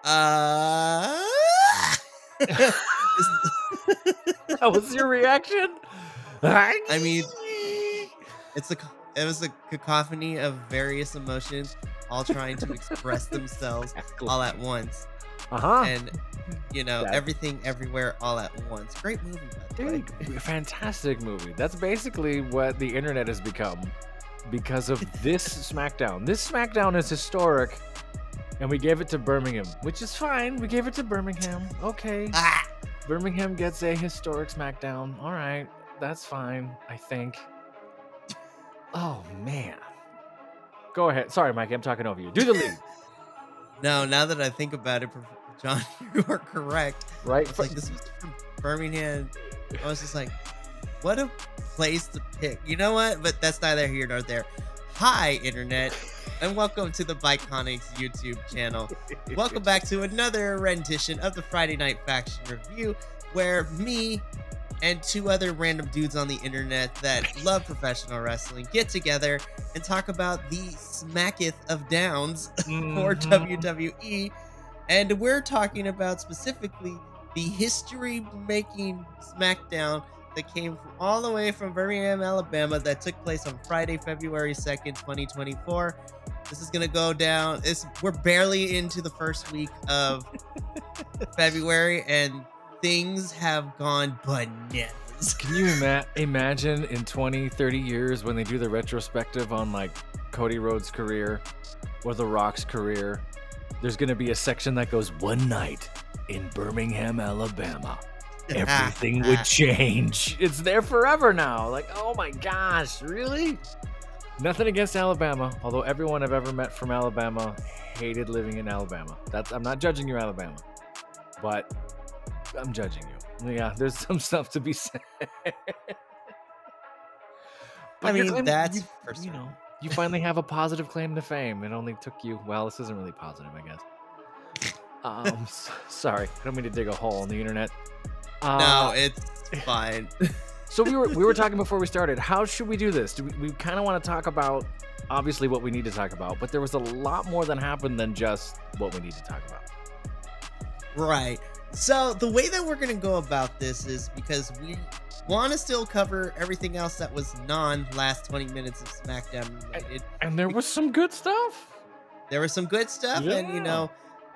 Uh, That was your reaction? I mean, it was a cacophony of various emotions, all trying to express themselves all at once, Uh-huh. and everything, everywhere, all at once. Great movie, by the way. Dude, fantastic movie. That's basically what the internet has become because of this SmackDown. This SmackDown is historic, and we gave it to Birmingham, which is fine. We gave it to Birmingham. Okay. Birmingham gets a historic SmackDown. All right. That's fine, I think. Oh, man. Go ahead. Sorry, Mikey. I'm talking over you. Do the lead. No, now that I think about it, John, you are correct. Right? It's like this was from Birmingham. I was just like, what a place to pick. You know what? But that's neither here nor there. Hi, Internet, and welcome to the Biconics YouTube channel. Welcome back to another rendition of the Friday Night Faction Review, where me and two other random dudes on the internet that love professional wrestling get together and talk about the smacketh of downs for WWE. And we're talking about specifically the history-making SmackDown that came from all the way from Birmingham, Alabama, that took place on Friday, February 2nd, 2024. This is going to go down. We're barely into the first week of February, and things have gone bananas. Can you imagine in 20, 30 years when they do the retrospective on like Cody Rhodes' career or The Rock's career? There's going to be a section that goes, one night in Birmingham, Alabama. Everything would change. It's there forever now. Like, oh my gosh, really? Nothing against Alabama, although everyone I've ever met from Alabama hated living in Alabama. I'm not judging you, Alabama, but I'm judging you. Yeah, there's some stuff to be said. I mean, that's you finally have a positive claim to fame. It only took you. Well, this isn't really positive, I guess. Sorry, I don't mean to dig a hole in the internet. No, it's fine. So we were talking before we started. How should we do this? We kind of want to talk about obviously what we need to talk about, but there was a lot more that happened than just what we need to talk about. Right. So the way that we're going to go about this is because we want to still cover everything else that was last 20 minutes of SmackDown related. And there was some good stuff. There was some good stuff. Yeah. And,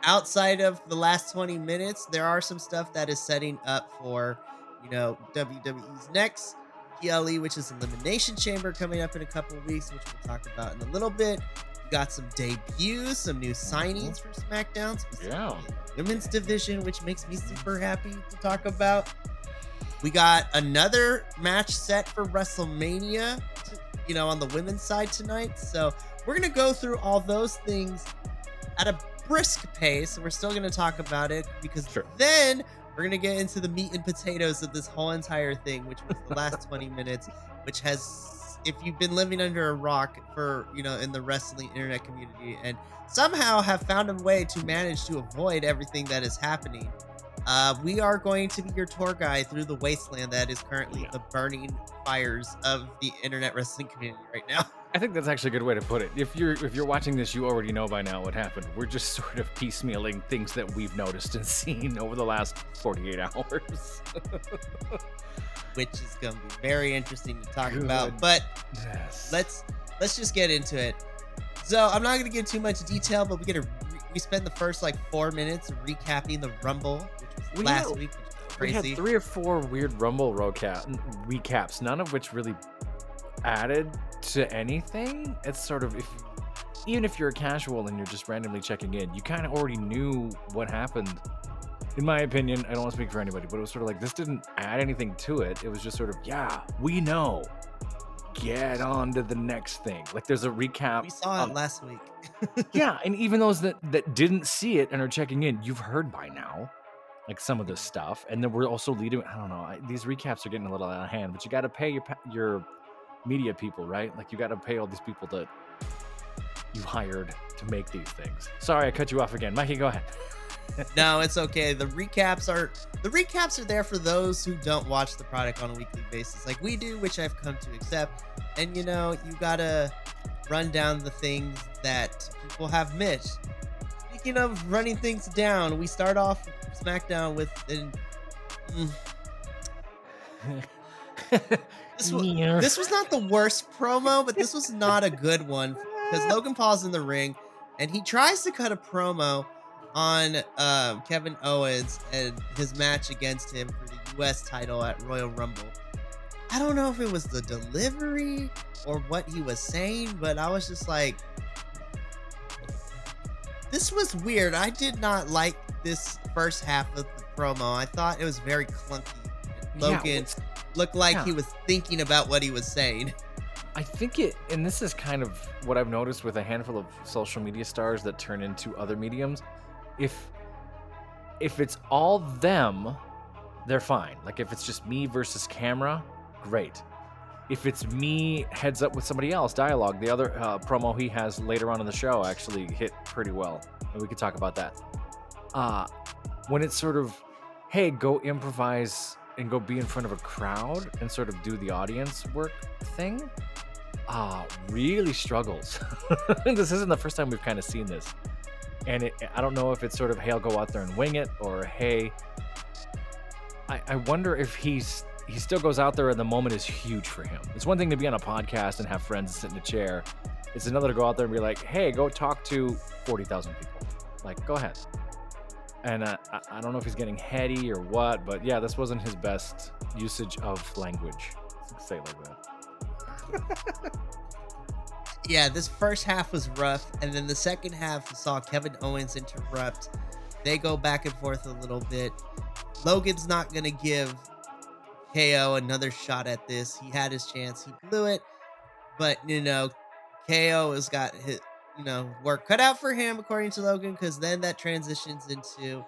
outside of the last 20 minutes, there are some stuff that is setting up for, WWE's next PLE, which is Elimination Chamber, coming up in a couple of weeks, which we'll talk about in a little bit. We got some debuts, some new signings for SmackDown, specifically in the women's division, which makes me super happy to talk about. We got another match set for WrestleMania, on the women's side tonight. So we're going to go through all those things at a brisk pace. We're still going to talk about it because then we're going to get into the meat and potatoes of this whole entire thing, which was the last 20 minutes, which has, if you've been living under a rock for, in the wrestling internet community and somehow have found a way to manage to avoid everything that is happening, we are going to be your tour guide through the wasteland that is currently the burning fires of the internet wrestling community right now. I think that's actually a good way to put it. If you're watching this, you already know by now what happened. We're just sort of piecemealing things that we've noticed and seen over the last 48 hours. Which is going to be very interesting to talk about. But let's just get into it. So I'm not going to give too much detail, but we spent the first 4 minutes recapping the Rumble, which was last week, which was crazy. We had 3 or 4 weird Rumble recaps, none of which really added to anything. It's sort of, even if you're a casual and you're just randomly checking in, you kind of already knew what happened. In my opinion, I don't want to speak for anybody, but it was sort of like, this didn't add anything to it. It was just sort of, we know. Get on to the next thing. Like, there's a recap. We saw it last week. Yeah, and even those that didn't see it and are checking in, you've heard by now, like, some of this stuff. And then we're also leading, I don't know, these recaps are getting a little out of hand, but you got to pay your media people, right? Like, you got to pay all these people that you hired to make these things. Sorry, I cut you off again. Mikey, go ahead. No, it's okay. The recaps are there for those who don't watch the product on a weekly basis like we do, which I've come to accept. And you gotta run down the things that people have missed, speaking of running things down, we start off Smackdown with this was not the worst promo, but this was not a good one because Logan Paul's in the ring and he tries to cut a promo on Kevin Owens and his match against him for the US title at Royal Rumble. I don't know if it was the delivery or what he was saying, but I was just like, this was weird. I did not like this first half of the promo. I thought it was very clunky. And Logan looked like he was thinking about what he was saying. I think and this is kind of what I've noticed with a handful of social media stars that turn into other mediums. If it's all them, they're fine. Like if it's just me versus camera, great. If it's me heads up with somebody else, dialogue, the other promo he has later on in the show actually hit pretty well, and we could talk about that. When it's sort of, hey, go improvise and go be in front of a crowd and sort of do the audience work thing, really struggles. This isn't the first time we've kind of seen this. And I don't know if it's sort of, hey, I'll go out there and wing it, or hey, I wonder if he still goes out there and the moment is huge for him. It's one thing to be on a podcast and have friends and sit in a chair. It's another to go out there and be like, hey, go talk to 40,000 people. Like, go ahead. And I don't know if he's getting heady or what, but yeah, this wasn't his best usage of language. Let's say it like that. Yeah, this first half was rough, and then the second half saw Kevin Owens interrupt. They go back and forth a little bit. Logan's not going to give KO another shot at this. He had his chance. He blew it. But, KO has got his, work cut out for him, according to Logan, because then that transitions into,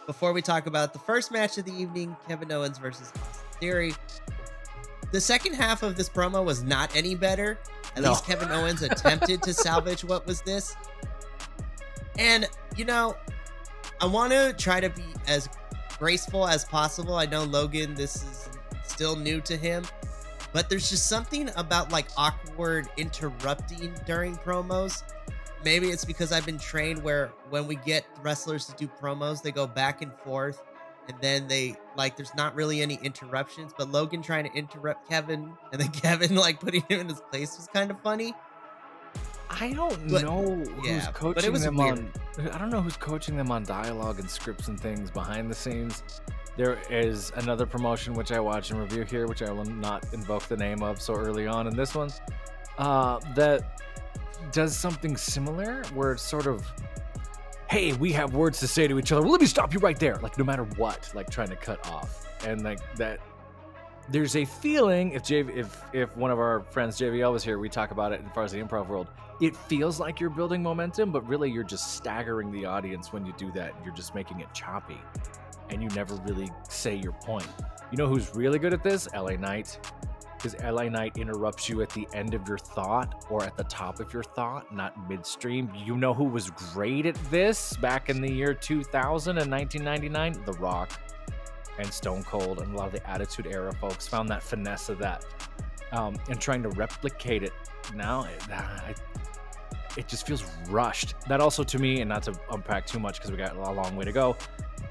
before we talk about the first match of the evening, Kevin Owens versus Austin Theory. The second half of this promo was not any better. At least Kevin Owens attempted to salvage what was this. And, I want to try to be as graceful as possible. I know Logan, this is still new to him, but there's just something about like awkward interrupting during promos. Maybe it's because I've been trained where when we get wrestlers to do promos, they go back and forth and then there's not really any interruptions, but Logan trying to interrupt Kevin and then Kevin putting him in his place was kind of funny. I don't know who's coaching them weird. I don't know who's coaching them on dialogue and scripts and things behind the scenes. There is another promotion which I watch and review here, which I will not invoke the name of so early on in this one, that does something similar where it's sort of, hey, we have words to say to each other. Well, let me stop you right there. Like no matter what, like trying to cut off. And like that, there's a feeling, if one of our friends JVL was here, we talk about it as far as the improv world. It feels like you're building momentum, but really you're just staggering the audience when you do that. You're just making it choppy, and you never really say your point. You know who's really good at this? LA Knight. Because LA Knight interrupts you at the end of your thought or at the top of your thought, not midstream. You know who was great at this back in the year 2000 and 1999? The Rock and Stone Cold and a lot of the Attitude Era folks found that finesse of that, and trying to replicate it now, it just feels rushed. That also, to me, and not to unpack too much because we got a long way to go,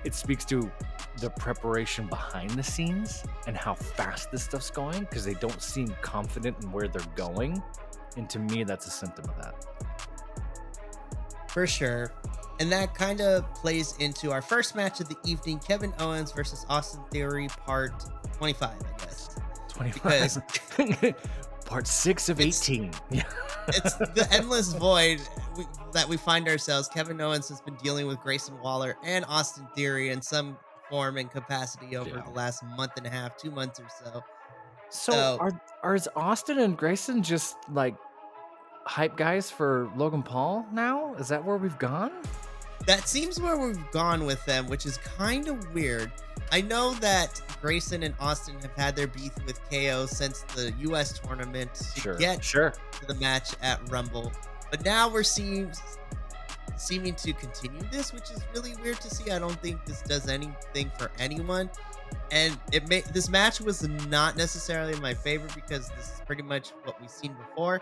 it speaks to the preparation behind the scenes and how fast this stuff's going, because they don't seem confident in where they're going, and to me, that's a symptom of that. For sure. And that kind of plays into our first match of the evening, Kevin Owens versus Austin Theory, part 25, I guess. 25. Because part 6 of 18. Yeah. It's the endless void that we find ourselves. Kevin Owens has been dealing with Grayson Waller and Austin Theory in some form and capacity over the last month and a half, 2 months or so. So are Austin and Grayson just like hype guys for Logan Paul now? Is that where we've gone? That seems where we've gone with them, which is kind of weird. I know that Grayson and Austin have had their beef with KO since the US tournament to get to the match at Rumble. But now we're seeming to continue this, which is really weird to see. I don't think this does anything for anyone. And this match was not necessarily my favorite because this is pretty much what we've seen before.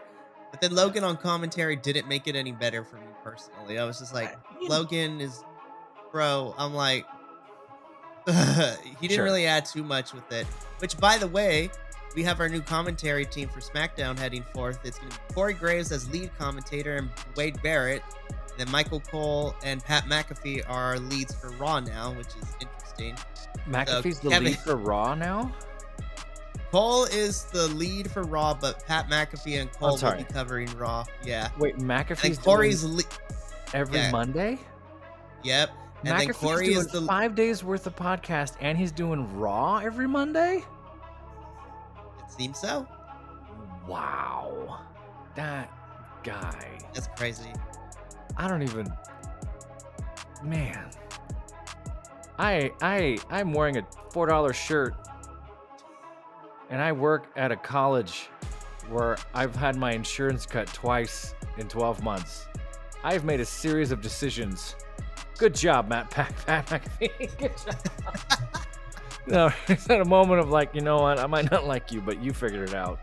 But then Logan on commentary didn't make it any better for me personally. I was just like, Logan is, bro. I'm like, he didn't really add too much with it. Which, by the way, we have our new commentary team for SmackDown heading forth. It's going to be Corey Graves as lead commentator and Wade Barrett. And then Michael Cole and Pat McAfee are our leads for Raw now, which is interesting. McAfee's the lead for Raw now? Cole is the lead for Raw, but Pat McAfee and Cole will be covering Raw. Yeah. Wait, McAfee's Corey's every Monday? Yep. And McAfee's then Corey doing is the 5 days worth of podcast, and he's doing Raw every Monday? It seems so. Wow. That guy. That's crazy. I don't even. Man. I'm wearing a $4 shirt, and I work at a college where I've had my insurance cut twice in 12 months. I've made a series of decisions. Good job, Pat McAfee. Good job. No, it's at a moment of like, you know what? I might not like you, but you figured it out.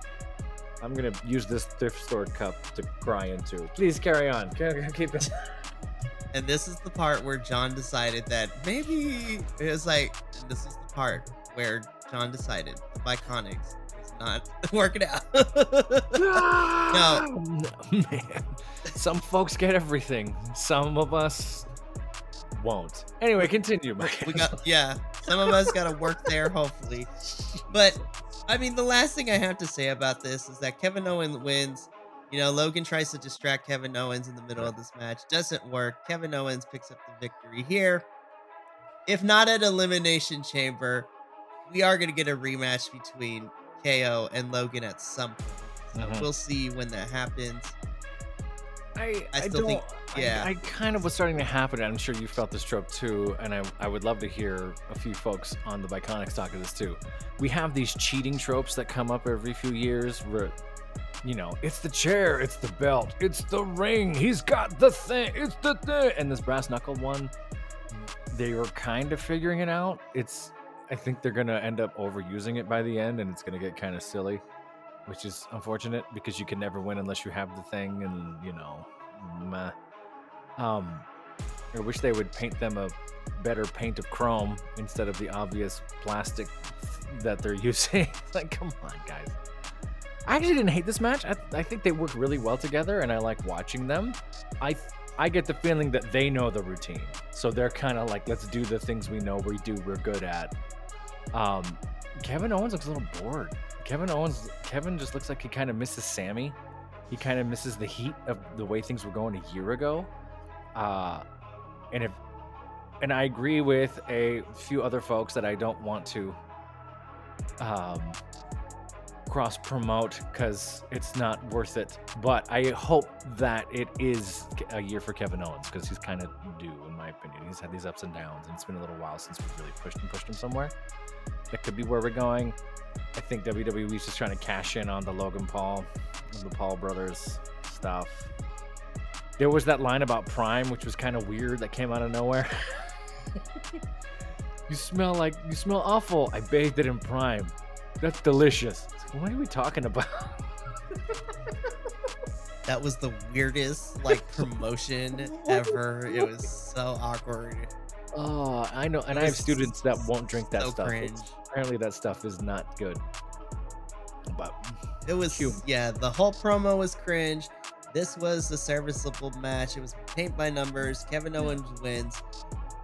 I'm gonna use this thrift store cup to cry into. Please carry on. Keep it. And this is the part where John decided that maybe it was like, and this is the part where John decided the Biconics was not working out. No, man. Some folks get everything. Some of us won't. Anyway, continue, Mike. Some of us got to work there, hopefully. But I mean, the last thing I have to say about this is that Kevin Owens wins. You know, Logan tries to distract Kevin Owens in the middle of this match. Doesn't work. Kevin Owens picks up the victory here. If not at Elimination Chamber, we are going to get a rematch between KO and Logan at some point. So we'll see when that happens. I still think, I kind of was starting to happen. I'm sure you felt this trope too, and I would love to hear a few folks on the Biconics talk of this too. We have these cheating tropes that come up every few years where, you know, it's the chair, it's the belt, it's the ring, he's got the thing, it's the thing. And this brass knuckle one, they were kind of figuring it out. I think they're going to end up overusing it by the end, and it's going to get kind of silly, which is unfortunate because you can never win unless you have the thing, and, you know, meh. I wish they would paint them a better paint of chrome instead of the obvious plastic that they're using. Like, come on, guys. I actually didn't hate this match. I think they work really well together, and I like watching them. I get the feeling that they know the routine, so they're kind of like, let's do the things we know we're good at. Kevin Owens looks a little bored. Kevin just looks like he kind of misses Sammy. He kind of misses the heat of the way things were going a year ago. And I agree with a few other folks that I don't want to cross promote because it's not worth it. But I hope that it is a year for Kevin Owens because he's kind of due, in my opinion. He's had these ups and downs, and it's been a little while since we've really pushed him somewhere. That could be where we're going. I think WWE's just trying to cash in on the Logan Paul and the Paul brothers stuff. There was that line about Prime, which was kind of weird, that came out of nowhere. You smell awful. I bathed it in Prime. That's delicious. What are we talking about? That was the weirdest promotion ever. It was so awkward. Oh, I know. And I have students that won't drink that stuff. Cringe. Apparently that stuff is not good. But it was the whole promo was cringe. This was a serviceable match. It was paint by numbers. Kevin Owens wins.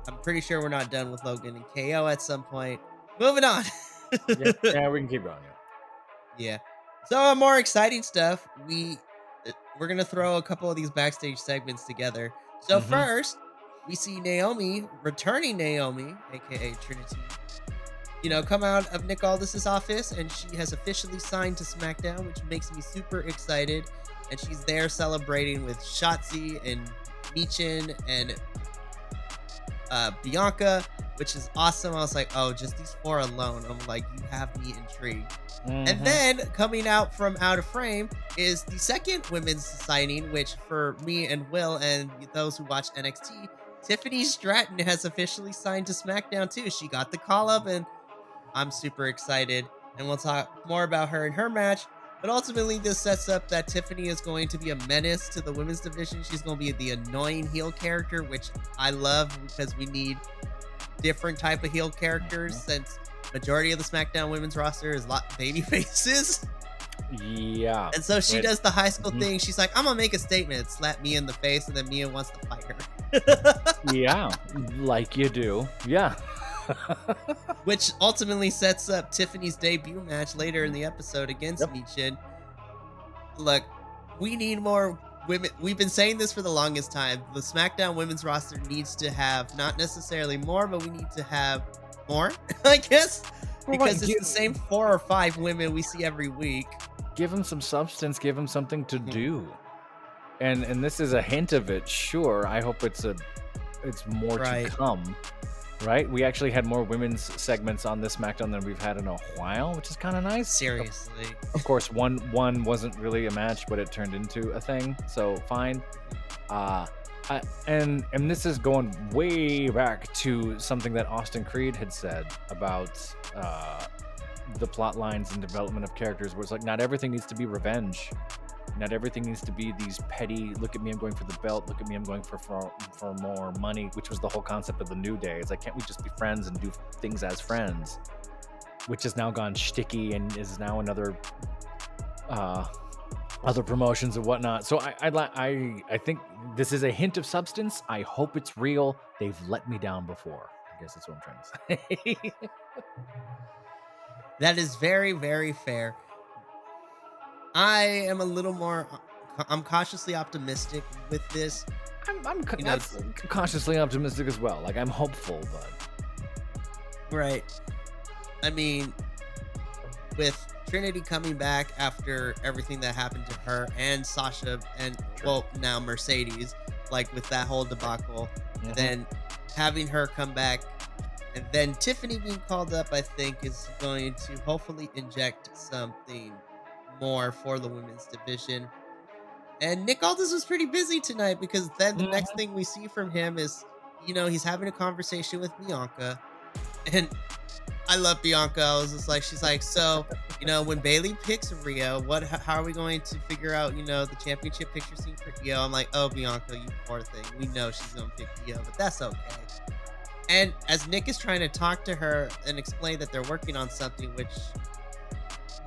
I'm pretty sure we're not done with Logan and KO at some point. Moving on. yeah, we can keep going. Yeah. So more exciting stuff. We're gonna throw a couple of these backstage segments together. So first, we see returning Naomi, aka Trinity, come out of Nick Aldis's office, and she has officially signed to SmackDown, which makes me super excited. And she's there celebrating with Shotzi and Michin and Bianca, which is awesome. I was like, oh, just these four alone. I'm like, you have me intrigued. And then coming out from Out of Frame is the second women's signing, which for me and Will and those who watch NXT, Tiffany Stratton has officially signed to SmackDown too. She got the call up, and I'm super excited. And we'll talk more about her in her match. But ultimately, this sets up that Tiffany is going to be a menace to the women's division. She's going to be the annoying heel character, which I love because we need different type of heel characters since majority of the SmackDown women's roster is baby faces. Yeah. And so she does the high school thing. She's like, I'm going to make a statement, slap Mia in the face, and then Mia wants to fight her. Yeah, like you do. Yeah. Which ultimately sets up Tiffany's debut match later in the episode against Michin. Look, we need more women. We've been saying this for the longest time. The SmackDown women's roster needs to have not necessarily more, but we need to have more, I guess. Because it's the same 4 or 5 women we see every week. Give them some substance. Give them something to do. And this is a hint of it. Sure, I hope it's more to come. Right? We actually had more women's segments on this SmackDown than we've had in a while, which is kind of nice. Seriously. Of course, one wasn't really a match, but it turned into a thing. So fine. And this is going way back to something that Austin Creed had said about the plot lines and development of characters, where it's like, not everything needs to be revenge. Not everything needs to be these petty, look at me, I'm going for the belt, look at me, I'm going for more money, which was the whole concept of the New Day. It's like, can't we just be friends and do things as friends? Which has now gone shticky and is now another other promotions and whatnot. So I think this is a hint of substance. I hope it's real. They've let me down before. I guess that's what I'm trying to say. That is very, very fair. I am a little more. I'm cautiously optimistic with this. I'm cautiously optimistic as well. Like, I'm hopeful, but right. I mean, with Trinity coming back after everything that happened to her and Sasha and now Mercedes, like with that whole debacle, and then having her come back, and then Tiffany being called up, I think is going to hopefully inject something more for the women's division. And Nick Aldis was pretty busy tonight, because then the next thing we see from him is, he's having a conversation with Bianca, and I love Bianca. I was just like, she's like, so, when Bayley picks Rhea, how are we going to figure out, the championship picture scene for Io? I'm like, oh, Bianca, you poor thing. We know she's going to pick Io, but that's okay. And as Nick is trying to talk to her and explain that they're working on something, which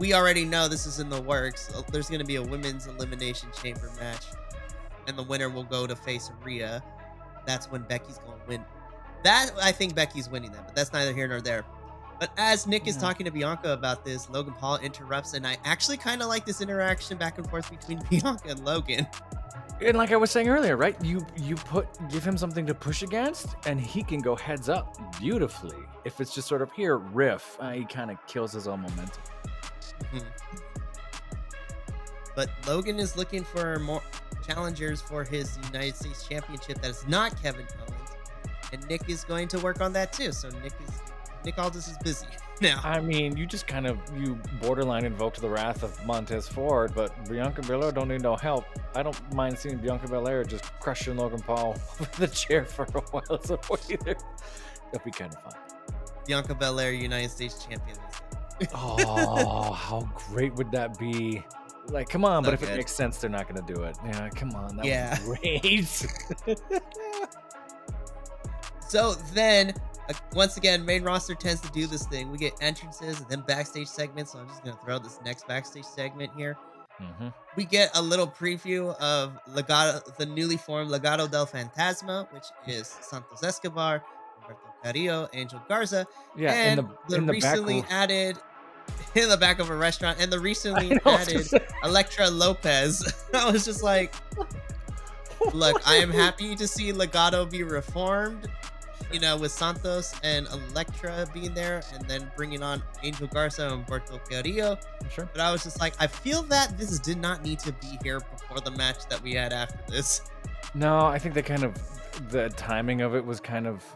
we already know this is in the works. There's going to be a women's elimination chamber match, and the winner will go to face Rhea. That's when Becky's going to win. I think Becky's winning that, but that's neither here nor there. But as Nick is talking to Bianca about this, Logan Paul interrupts, and I actually kind of like this interaction back and forth between Bianca and Logan. And like I was saying earlier, right? You give him something to push against, and he can go heads up beautifully. If it's just sort of here, riff, he kind of kills his own momentum. But Logan is looking for more challengers for his United States Championship that is not Kevin Owens, and Nick is going to work on that too. So Nick Aldis is busy now. I mean, you just you borderline invoked the wrath of Montez Ford, but Bianca Belair don't need no help. I don't mind seeing Bianca Belair just crushing Logan Paul with the chair for a while. So either that'd be kind of fun. Bianca Belair, United States champion. Oh, how great would that be? Like, come on, but if it makes sense, they're not going to do it. Yeah, come on. That would be great. So then, once again, main roster tends to do this thing. We get entrances and then backstage segments. So I'm just going to throw this next backstage segment here. We get a little preview of the newly formed Legado del Fantasma, which is Santos Escobar, Roberto Carrillo, Angel Garza, and the recently added in the back of a restaurant, and the recently added Elektra Lopez. I was just like, look, I am happy to see Legado be reformed, with Santos and Elektra being there, and then bringing on Angel Garza and Roberto Carrillo. Sure. But I was just like, I feel that this did not need to be here before the match that we had after this. No, I think the timing of it was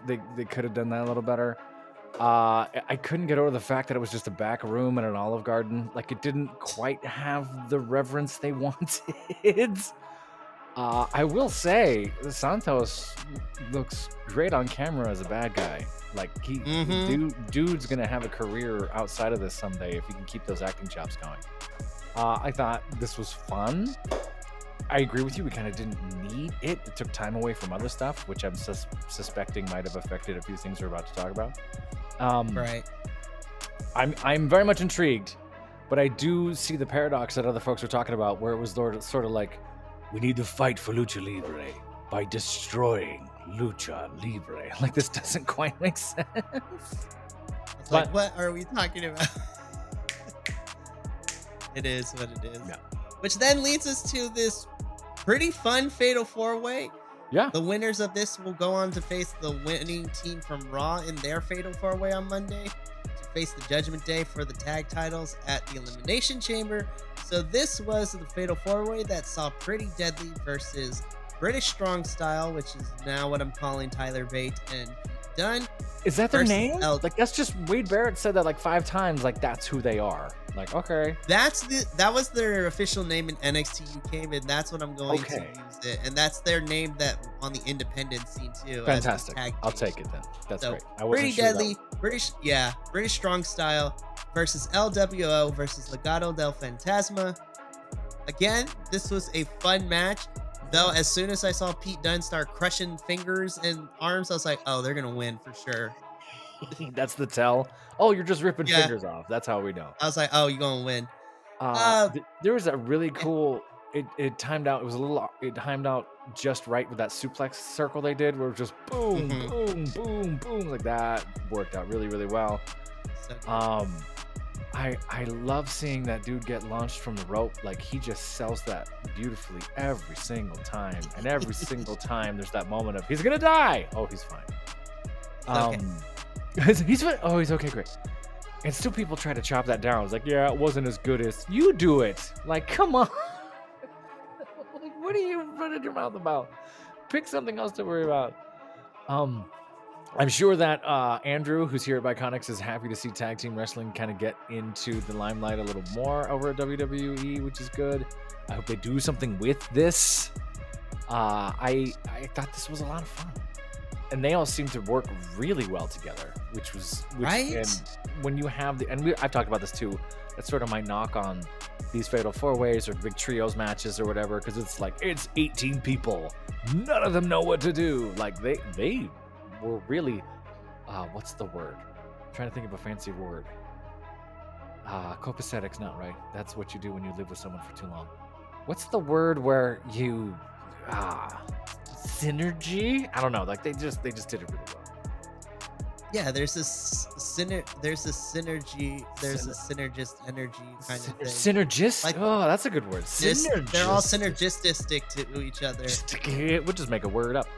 they could have done that a little better. I couldn't get over the fact that it was just a back room in an Olive Garden. Like, it didn't quite have the reverence they wanted. I will say, Santos looks great on camera as a bad guy. Like, dude's gonna have a career outside of this someday if he can keep those acting chops going. I thought this was fun. I agree with you. We kind of didn't need it. It took time away from other stuff, which I'm suspecting might have affected a few things we're about to talk about. Right. I'm very much intrigued, but I do see the paradox that other folks are talking about, where it was sort of like, we need to fight for Lucha Libre by destroying Lucha Libre. Like, this doesn't quite make sense. It's like, what are we talking about? It is what it is. Yeah. Which then leads us to this pretty fun Fatal 4-Way. Yeah. The winners of this will go on to face the winning team from Raw in their Fatal 4-Way on Monday to face the Judgment Day for the tag titles at the Elimination Chamber. So this was the Fatal 4-Way that saw Pretty Deadly versus British Strong Style, which is now what I'm calling Tyler Bate and Pete Dunne. Is that their name? Like, that's just, Wade Barrett said that like 5 times, like that's who they are. Like, okay. That was their official name in NXT UK, and that's what I'm going to use it. And that's their name that on the independent scene too. Fantastic. I'll take it then. That's great. Pretty Deadly, British Strong Style versus LWO versus Legado del Fantasma. Again, this was a fun match. Though, as soon as I saw Pete Dunne start crushing fingers and arms, I was like, oh, they're going to win for sure. That's the tell. Oh, you're just ripping fingers off. That's how we know. I was like, oh, you're going to win. There was a really cool, it timed out. It timed out just right with that suplex circle they did, where it was just boom, boom, boom, boom. Like, that worked out really, really well. So I love seeing that dude get launched from the rope. Like, he just sells that beautifully every single time. And every single time there's that moment of, he's gonna die. Oh, he's fine. He's fine. Oh, he's okay, great. And still people try to chop that down. It's like, yeah, it wasn't as good as you do it. Like, come on. Like, what are you running your mouth about? Pick something else to worry about. I'm sure that Andrew, who's here at Biconics, is happy to see tag team wrestling kind of get into the limelight a little more over at WWE, which is good. I hope they do something with this. I thought this was a lot of fun, and they all seem to work really well together, right. And when you have I've talked about this too. That's sort of my knock on these Fatal 4-Ways or big trios matches or whatever, because it's like, it's 18 people, none of them know what to do. Like, they were really, what's the word? I'm trying to think of a fancy word. Copacetic's not right. That's what you do when you live with someone for too long. What's the word where you, synergy? I don't know. Like, they just did it really well. Yeah, there's a synergy, there's a synergist energy kind of thing. Synergist? Like, oh, that's a good word. They're all synergistic to each other. We'll just make a word up.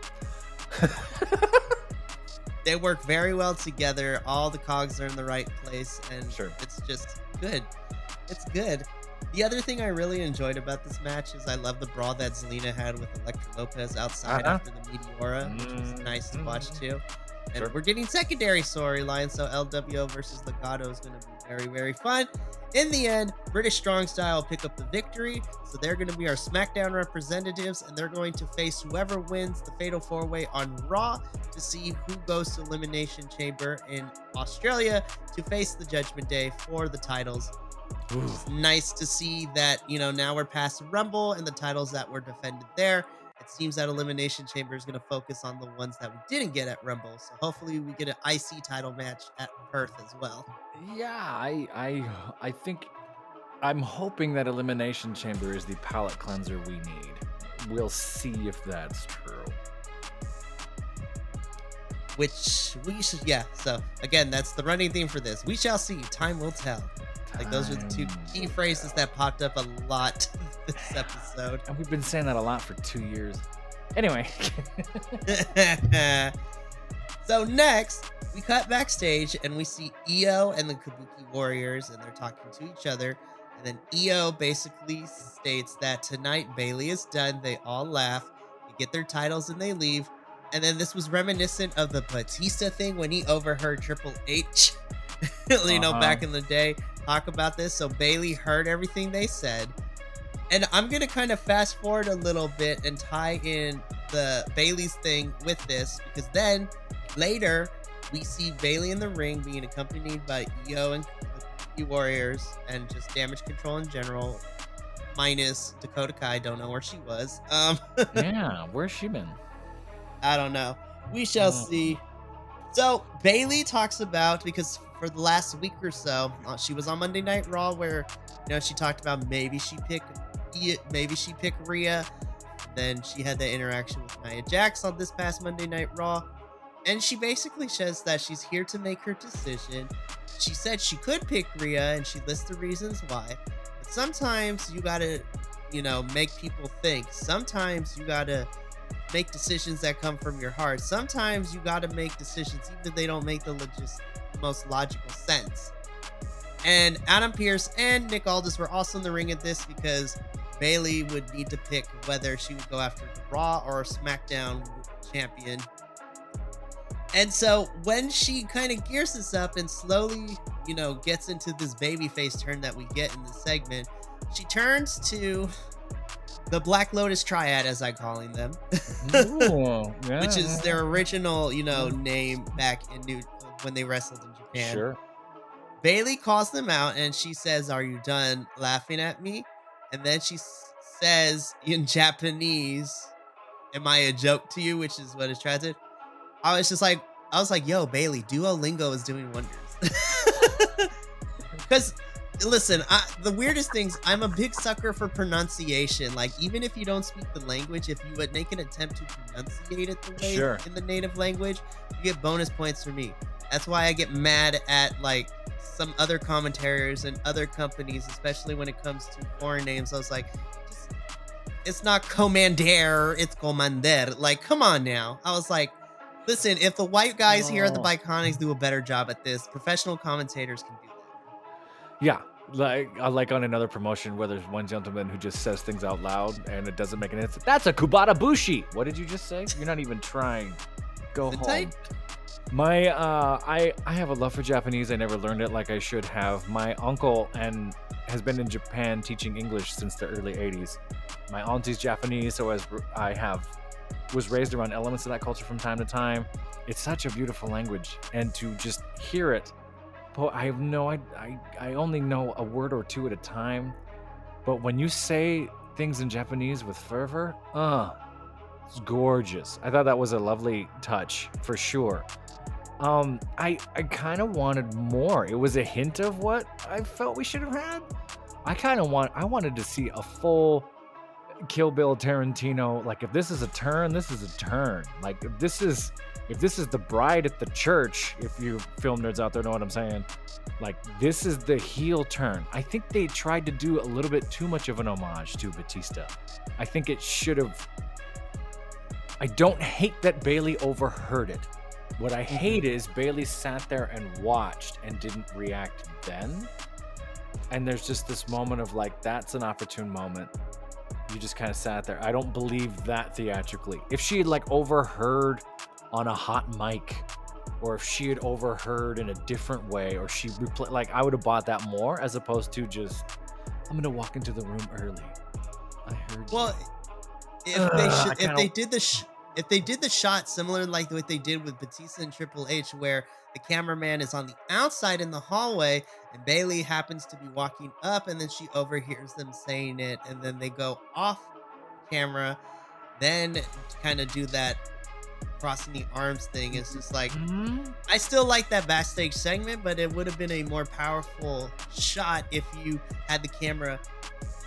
They work very well together. All the cogs are in the right place, and it's just good. It's good. The other thing I really enjoyed about this match is I love the brawl that Zelina had with Elektra Lopez outside after the Meteora, which was nice to watch too. And we're getting secondary storylines, so LWO versus Legado is going to be very, very fun. In the end, British Strong Style pick up the victory, so they're going to be our SmackDown representatives, and they're going to face whoever wins the Fatal 4-Way on Raw to see who goes to Elimination Chamber in Australia to face the Judgment Day for the titles. It's nice to see that, now we're past Rumble and the titles that were defended there. It seems that Elimination Chamber is going to focus on the ones that we didn't get at Rumble. So hopefully we get an IC title match at Perth as well. Yeah, I think I'm hoping that Elimination Chamber is the palate cleanser we need. We'll see if that's true. Which we should, So again, that's the running theme for this. We shall see. Time will tell. Like, those are the two key phrases that popped up a lot this episode. And we've been saying that a lot for 2 years. Anyway. So next, we cut backstage and we see Io and the Kabuki Warriors, and they're talking to each other. And then Io basically states that tonight Bayley is done. They all laugh. They get their titles and they leave. And then this was reminiscent of the Batista thing when he overheard Triple H, back in the day, talk about this. So Bayley heard everything they said. And I'm going to kind of fast forward a little bit and tie in the Bayley's thing with this, because then later we see Bayley in the ring being accompanied by Io and Kabuki Warriors and just Damage Control in general, minus Dakota Kai. Don't know where she was. Yeah, where's she been? I don't know. We shall see. So Bailey talks about, because for the last week or so, she was on Monday Night Raw where, she talked about maybe she pick Rhea. Then she had that interaction with Nia Jax on this past Monday Night Raw. And she basically says that she's here to make her decision. She said she could pick Rhea, and she lists the reasons why. But sometimes you gotta, make people think. Sometimes you gotta make decisions that come from your heart. Sometimes you gotta make decisions even if they don't make the most logical sense. And Adam Pearce and Nick Aldis were also in the ring at this because Bailey would need to pick whether she would go after the Raw or SmackDown champion. And so when she kind of gears this up and slowly, gets into this babyface turn that we get in this segment, she turns to the Black Lotus Triad, as I'm calling them, Ooh, yeah, which is their original, name back in when they wrestled in Japan. Sure. Bailey calls them out and she says, "Are you done laughing at me?" And then she says in Japanese, "Am I a joke to you?" Which is what is translated. I was like, yo, Bailey, Duolingo is doing wonders. Because, listen, the weirdest things, I'm a big sucker for pronunciation. Like, even if you don't speak the language, if you would make an attempt to pronunciate it the way in the native language, you get bonus points for me. That's why I get mad at, like, some other commentators and other companies, especially when it comes to foreign names. I was like, it's not Commander, it's Commander. Like, come on now. I was like, listen, if the white guys here at the Biconics do a better job at this, professional commentators can do that. Yeah, like on another promotion where there's one gentleman who just says things out loud and it doesn't make any sense. That's a Kubata Bushi. What did you just say? You're not even trying. Go home. My I have a love for Japanese. I never learned it like I should have. My uncle has been in Japan teaching English since the early 80s. My auntie's Japanese, so as I was raised around elements of that culture from time to time. It's such a beautiful language, and to just hear it, I only know a word or two at a time, but when you say things in Japanese with fervor, it's gorgeous. I thought that was a lovely touch for sure. I kind of wanted more. It was a hint of what I felt we should have had. I wanted to see a full Kill Bill Tarantino. Like, if this is a turn, this is a turn. Like, if this is the bride at the church, if you film nerds out there know what I'm saying, like, this is the heel turn. I think they tried to do a little bit too much of an homage to Batista. I think it should have. I don't hate that Bailey overheard it. What I hate is Bailey sat there and watched and didn't react then. And there's just this moment of like, that's an opportune moment. You just kind of sat there. I don't believe that theatrically. If she had like overheard on a hot mic, or if she had overheard in a different way, or she like, I would have bought that more as opposed to just, I'm gonna walk into the room early. I heard. Well, if they did the shot similar like what they did with Batista and Triple H, where the cameraman is on the outside in the hallway and Bailey happens to be walking up and then she overhears them saying it and then they go off camera, then kind of do that crossing the arms thing. It's just like, I still like that backstage segment, but it would have been a more powerful shot if you had the camera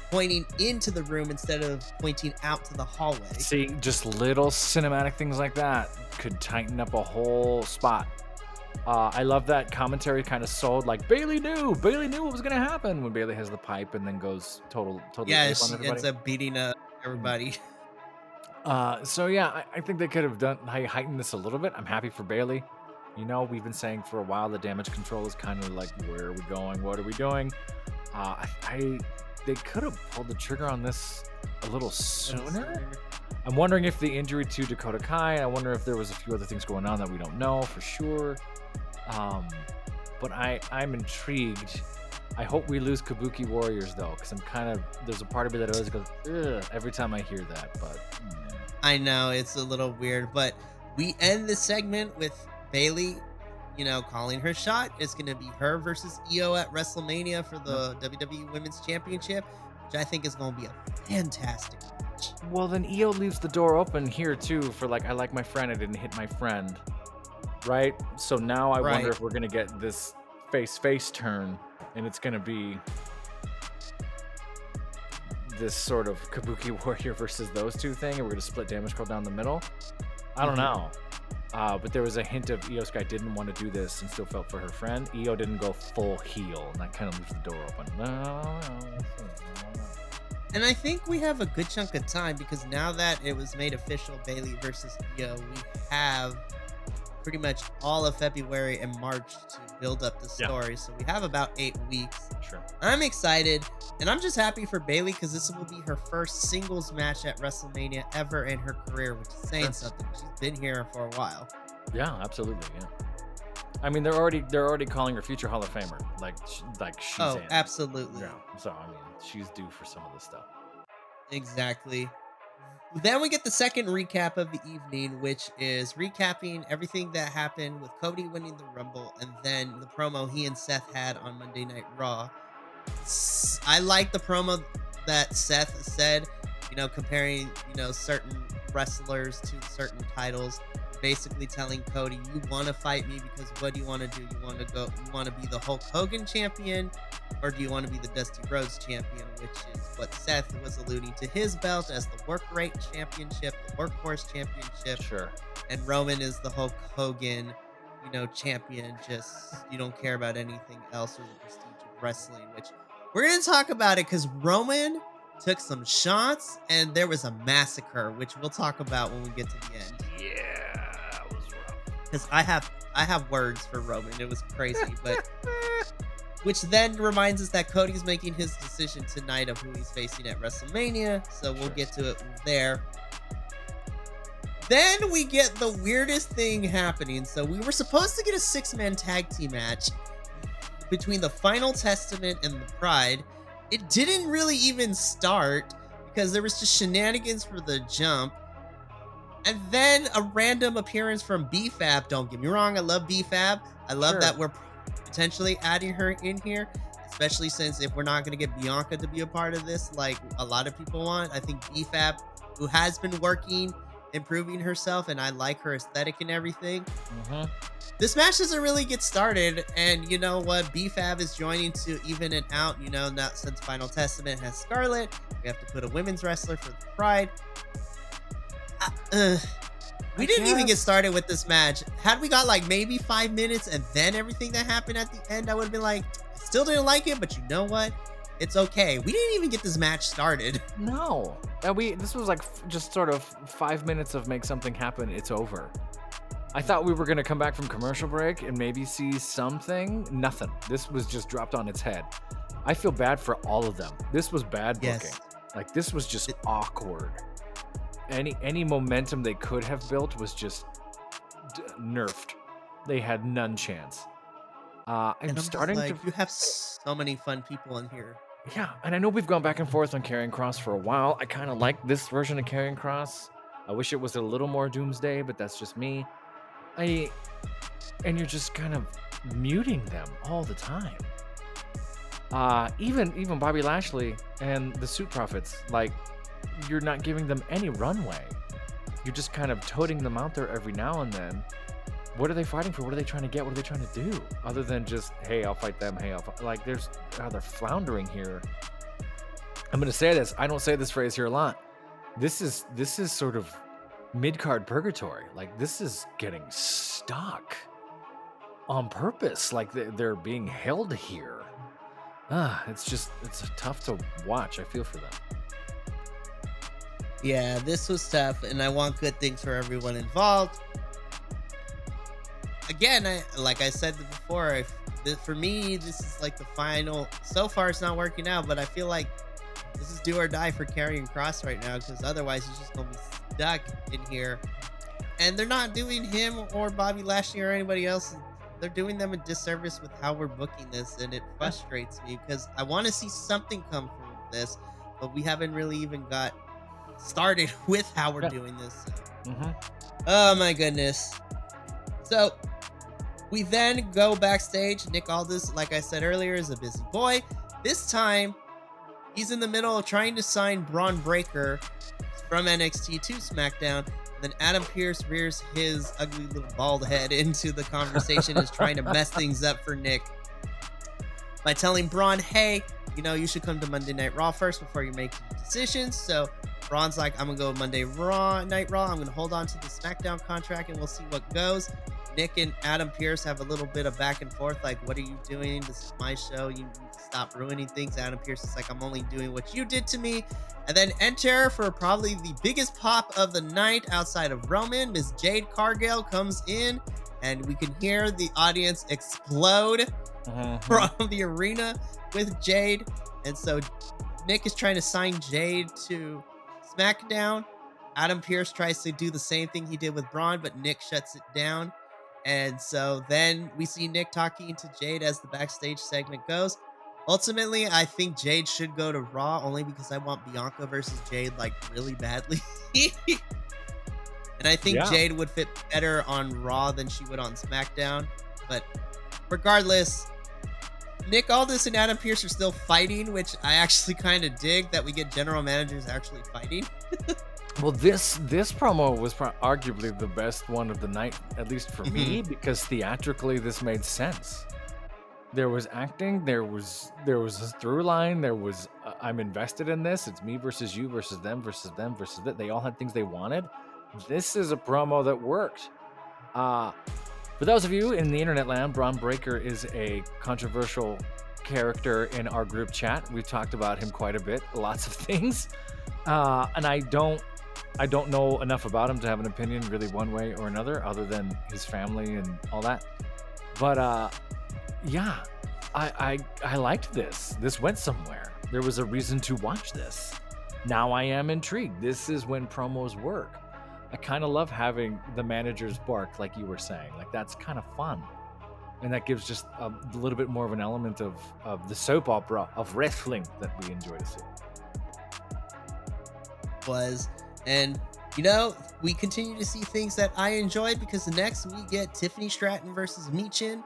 pointing into the room instead of pointing out to the hallway. See, just little cinematic things like that could tighten up a whole spot. I love that commentary kind of sold like Bailey knew what was gonna happen when Bailey has the pipe and then goes totally yeah, ape she on everybody. ends up beating up everybody. So yeah, I think they could have heightened this a little bit. I'm happy for Bailey. You know, we've been saying for a while the damage control is kind of like, where are we going? What are we doing? They could have pulled the trigger on this a little sooner. I'm wondering if the injury to Dakota Kai, I wonder if there was a few other things going on that we don't know for sure. But I'm intrigued. I hope we lose Kabuki Warriors though, because there's a part of me that always goes, ugh, every time I hear that, but I know it's a little weird, but we end the segment with Bailey, calling her shot. It's going to be her versus Io at WrestleMania for the WWE Women's Championship, which I think is going to be a fantastic match. Well, then Io leaves the door open here too for I like my friend, I didn't hit my friend, right? So now I wonder if we're going to get this face turn, and it's going to be this sort of Kabuki Warrior versus those two thing, and we're going to split Damage Control down the middle. I don't know. But there was a hint of Io Sky didn't want to do this and still felt for her friend. Io didn't go full heel, and that kind of leaves the door open. No. And I think we have a good chunk of time, because now that it was made official, Bayley versus Io, we have pretty much all of February and March to build up the story. So we have about 8 weeks. Sure. I'm excited, and I'm just happy for Bayley, because this will be her first singles match at WrestleMania ever in her career, which is saying something. She's been here for a while. Yeah, absolutely. Yeah. I mean, they're already calling her future Hall of Famer. She's in. Absolutely. Yeah. So I mean, she's due for some of this stuff. Exactly. Then we get the second recap of the evening, which is recapping everything that happened with Cody winning the Rumble, and then the promo he and Seth had on Monday Night Raw. I like the promo that Seth said, comparing, certain wrestlers to certain titles, basically telling Cody, you want to fight me because what do you want to do? You want to be the Hulk Hogan champion, or do you want to be the Dusty Rhodes champion, which is what Seth was alluding to his belt as the work rate championship, the workhorse championship. Sure. And Roman is the Hulk Hogan, champion. Just, you don't care about anything else or the prestige of wrestling, which we're going to talk about it, because Roman took some shots and there was a massacre, which we'll talk about when we get to the end. Yeah, that was rough. Because I have words for Roman. It was crazy, but which then reminds us that Cody's making his decision tonight of who he's facing at WrestleMania. So we'll get to it there. Then we get the weirdest thing happening. So we were supposed to get a 6-man tag team match between the Final Testament and the Pride. It didn't really even start, because there was just shenanigans for the jump. And then a random appearance from B-Fab. Don't get me wrong, I love B-Fab. I love that we're potentially adding her in here, especially since if we're not going to get Bianca to be a part of this, like a lot of people want, I think B-Fab, who has been working, improving herself, and I like her aesthetic and everything. This match doesn't really get started, and you know what? B-Fab is joining to even it out. Now since Final Testament has Scarlett, we have to put a women's wrestler for the Pride. We didn't even get started with this match. Had we got maybe 5 minutes and then everything that happened at the end, I would have been like, I still didn't like it, but you know what? It's okay. We didn't even get this match started. No. This was just sort of 5 minutes of make something happen. It's over. I thought we were going to come back from commercial break and maybe see something. Nothing. This was just dropped on its head. I feel bad for all of them. This was bad booking. Yes. This was just awkward. Any momentum they could have built was just nerfed. They had none chance. I'm starting to. You have so many fun people in here. Yeah, and I know we've gone back and forth on Karrion Kross for a while. I kind of like this version of Karrion Kross. I wish it was a little more Doomsday, but that's just me. And you're just kind of muting them all the time. Even Bobby Lashley and the Suit Profits, you're not giving them any runway. You're just kind of toting them out there every now and then. What are they fighting for? What are they trying to get? What are they trying to do? Other than just, hey, I'll fight them. Hey, they're floundering here. I'm going to say this. I don't say this phrase here a lot. This is sort of mid-card purgatory. This is getting stuck on purpose. They're being held here. It's tough to watch. I feel for them. Yeah, this was tough, and I want good things for everyone involved. Again, like I said before, for me, this is the final. So far, it's not working out, but I feel like this is do or die for Karrion Kross right now, because otherwise he's just going to be stuck in here. And they're not doing him or Bobby Lashley or anybody else. They're doing them a disservice with how we're booking this, and it frustrates me, because I want to see something come from this, but we haven't really even got started with how we're doing this. Oh my goodness. So We then go backstage. Nick Aldis, like I said earlier, is a busy boy. This time, he's in the middle of trying to sign Braun Breaker from NXT to SmackDown. And then Adam Pearce rears his ugly little bald head into the conversation, is trying to mess things up for Nick by telling Braun, hey, you should come to Monday Night Raw first before you make decisions. So Braun's like, I'm going to go Monday Night Raw. I'm going to hold on to the SmackDown contract and we'll see what goes. Nick and Adam Pearce have a little bit of back and forth, like, what are you doing? This is my show. You need to stop ruining things. Adam Pearce is like, I'm only doing what you did to me. And then enter for probably the biggest pop of the night outside of Roman, Miss Jade Cargill comes in, and we can hear the audience explode from the arena with Jade. And so Nick is trying to sign Jade to SmackDown. Adam Pearce tries to do the same thing he did with Braun, but Nick shuts it down. And so then we see Nick talking to Jade as the backstage segment goes. Ultimately, I think Jade should go to Raw only because I want Bianca versus Jade like really badly. And I think Jade would fit better on Raw than she would on SmackDown. But regardless, Nick Aldis and Adam Pearce are still fighting, which I actually kind of dig that we get general managers actually fighting. Well, this promo was arguably the best one of the night, at least for me, because theatrically this made sense. There was acting, there was a through line, there was I'm invested in this. It's me versus you versus them versus them versus that. They all had things they wanted. This is a promo that worked. For those of you in the internet land, Braun Breaker is a controversial character in our group chat. We've talked about him quite a bit, lots of things, and I don't know enough about him to have an opinion really one way or another, other than his family and all that. But I liked this. This went somewhere. There was a reason to watch this. Now I am intrigued. This is when promos work. I kind of love having the managers bark, like you were saying. Like, that's kind of fun. And that gives just a little bit more of an element of the soap opera of wrestling that we enjoy to see. And we continue to see things that I enjoyed, because next we get Tiffany Stratton versus Michin.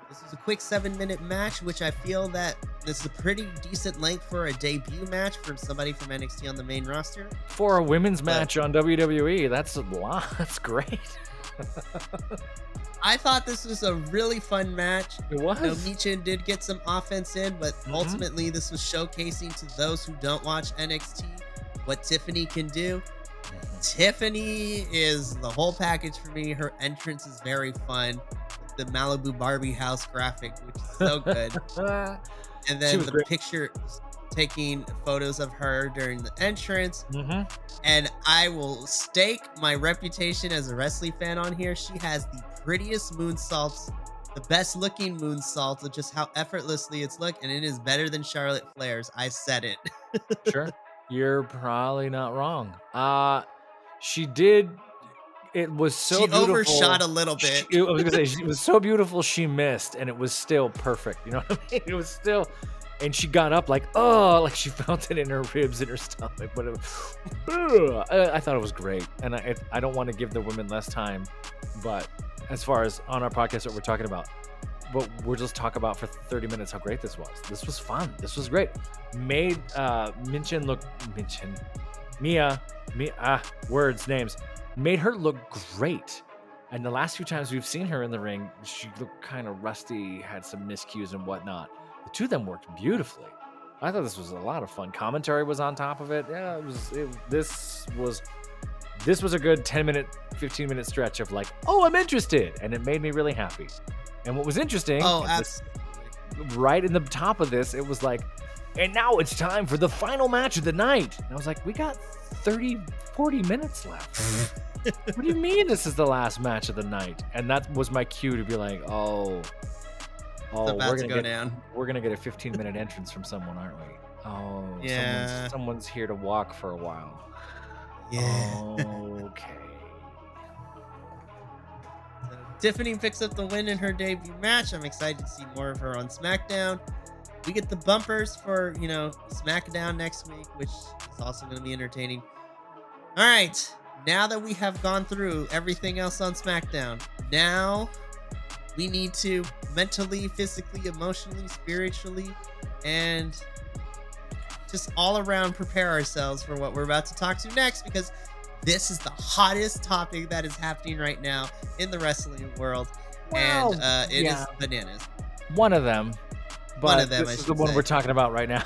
This is a quick 7-minute match, which I feel that this is a pretty decent length for a debut match from somebody from NXT on the main roster. For a women's match on WWE, that's a lot. That's great. I thought this was a really fun match. It was. Michin did get some offense in, but ultimately this was showcasing to those who don't watch NXT what Tiffany can do. Tiffany is the whole package for me. Her entrance is very fun. The Malibu Barbie house graphic, which is so good. And then the picture taking photos of her during the entrance. And I will stake my reputation as a wrestling fan on here. She has the prettiest moonsaults, the best looking moonsault, with just how effortlessly it's looked, and it is better than Charlotte Flair's. I said it. Sure. You're probably not wrong. She did. It was so she beautiful. Overshot a little bit. I was gonna say, it was so beautiful she missed, and it was still perfect. You know what I mean? It was still, and she got up like she felt it in her ribs and her stomach. But I thought it was great, and I don't want to give the women less time, but as far as on our podcast, what we're talking about, but we'll just talk about for 30 minutes how great this was. This was fun. This was great. Made names. Made her look great. And the last few times we've seen her in the ring, she looked kind of rusty, had some miscues and whatnot. The two of them worked beautifully. I thought this was a lot of fun. Commentary was on top of it. Yeah, this was a good 10-minute, 15-minute stretch of like, oh, I'm interested. And it made me really happy. And what was interesting, right in the top of this, it was like, and now it's time for the final match of the night. And I was like, we got 30, 40 minutes left. What do you mean this is the last match of the night? And that was my cue to be like, we're gonna get a 15-minute entrance from someone, aren't we? Oh, yeah. Someone's here to walk for a while. Yeah. Okay. Tiffany picks up the win in her debut match. I'm excited to see more of her on SmackDown. We get the bumpers for, SmackDown next week, which is also going to be entertaining. All right. Now that we have gone through everything else on SmackDown, now We need to mentally, physically, emotionally, spiritually, and just all around prepare ourselves for what we're about to talk to next, because this is the hottest topic that is happening right now in the wrestling world. Well, And it is bananas. One of them. But One of them, this is the one we're talking about right now.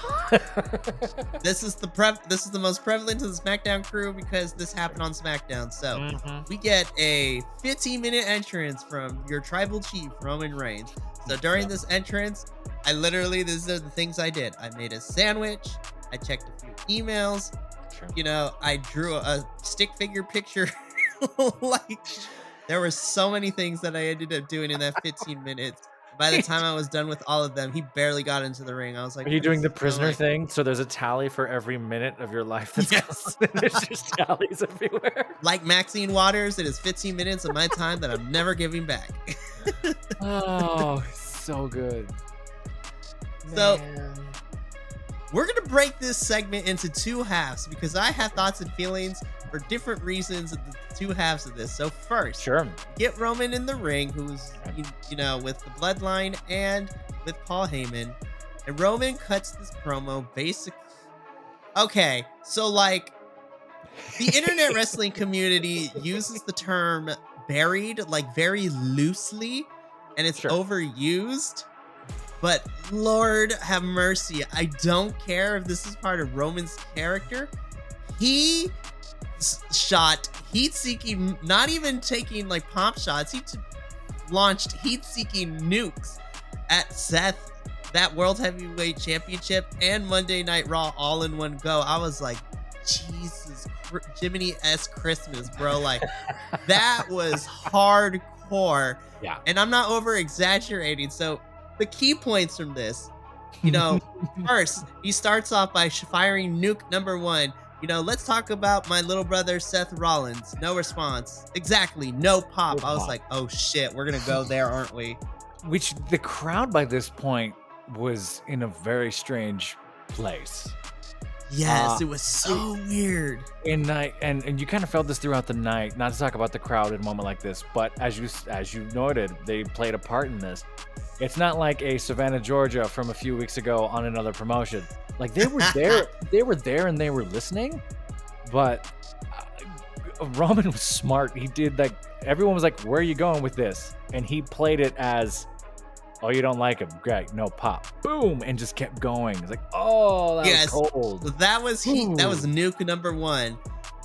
This is the most prevalent to the Smackdown crew because this happened on Smackdown. So we get a 15-minute entrance from your tribal chief, Roman Reigns. So during this entrance, these are the things I did. I made a sandwich. I checked a few emails. Sure. You know, I drew a stick figure picture. Like, there were so many things that I ended up doing in that 15 minutes. By the time I was done with all of them, he barely got into the ring. I was like, are you doing the prisoner thing? So there's a tally for every minute of your life that's gone. There's just tallies everywhere. Like Maxine Waters, it is 15 minutes of my time that I'm never giving back. Oh, so good. So Man. we're going to break this segment into two halves because I have thoughts and feelings for different reasons of the two halves of this. So first, get Roman in the ring, who's, you know, with the Bloodline and with Paul Heyman. And Roman cuts this promo basically. Okay, so like the internet wrestling community uses the term buried like very loosely, and it's overused. But Lord have mercy, I don't care if this is part of Roman's character. He shot heat-seeking, not even taking like pop shots. He launched heat-seeking nukes at Seth, that World Heavyweight Championship and Monday Night Raw all in one go. I was like, Jesus, Jiminy S. Christmas, bro. Like, that was hardcore. Yeah. And I'm not over-exaggerating. So the key points from this, you know, first, he starts off by firing nuke number 1. You know, let's talk about my little brother, Seth Rollins. No response. Exactly. No pop. I was like, oh shit, we're going to go there, aren't we? Which the crowd by this point was in a very strange place. Yes, it was so weird. And you kind of felt this throughout the night. Not to talk about the crowd in a moment like this, but as you noted, they played a part in this. It's not like a Savannah, Georgia from a few weeks ago on another promotion. Like, they were there, and they were listening. But Roman was smart. He did, like, everyone was like, "Where are you going with this?" And he played it as, "Oh, you don't like him? Great, no pop." Boom, and just kept going. It's like, oh, that was cold. That was That was nuke number 1.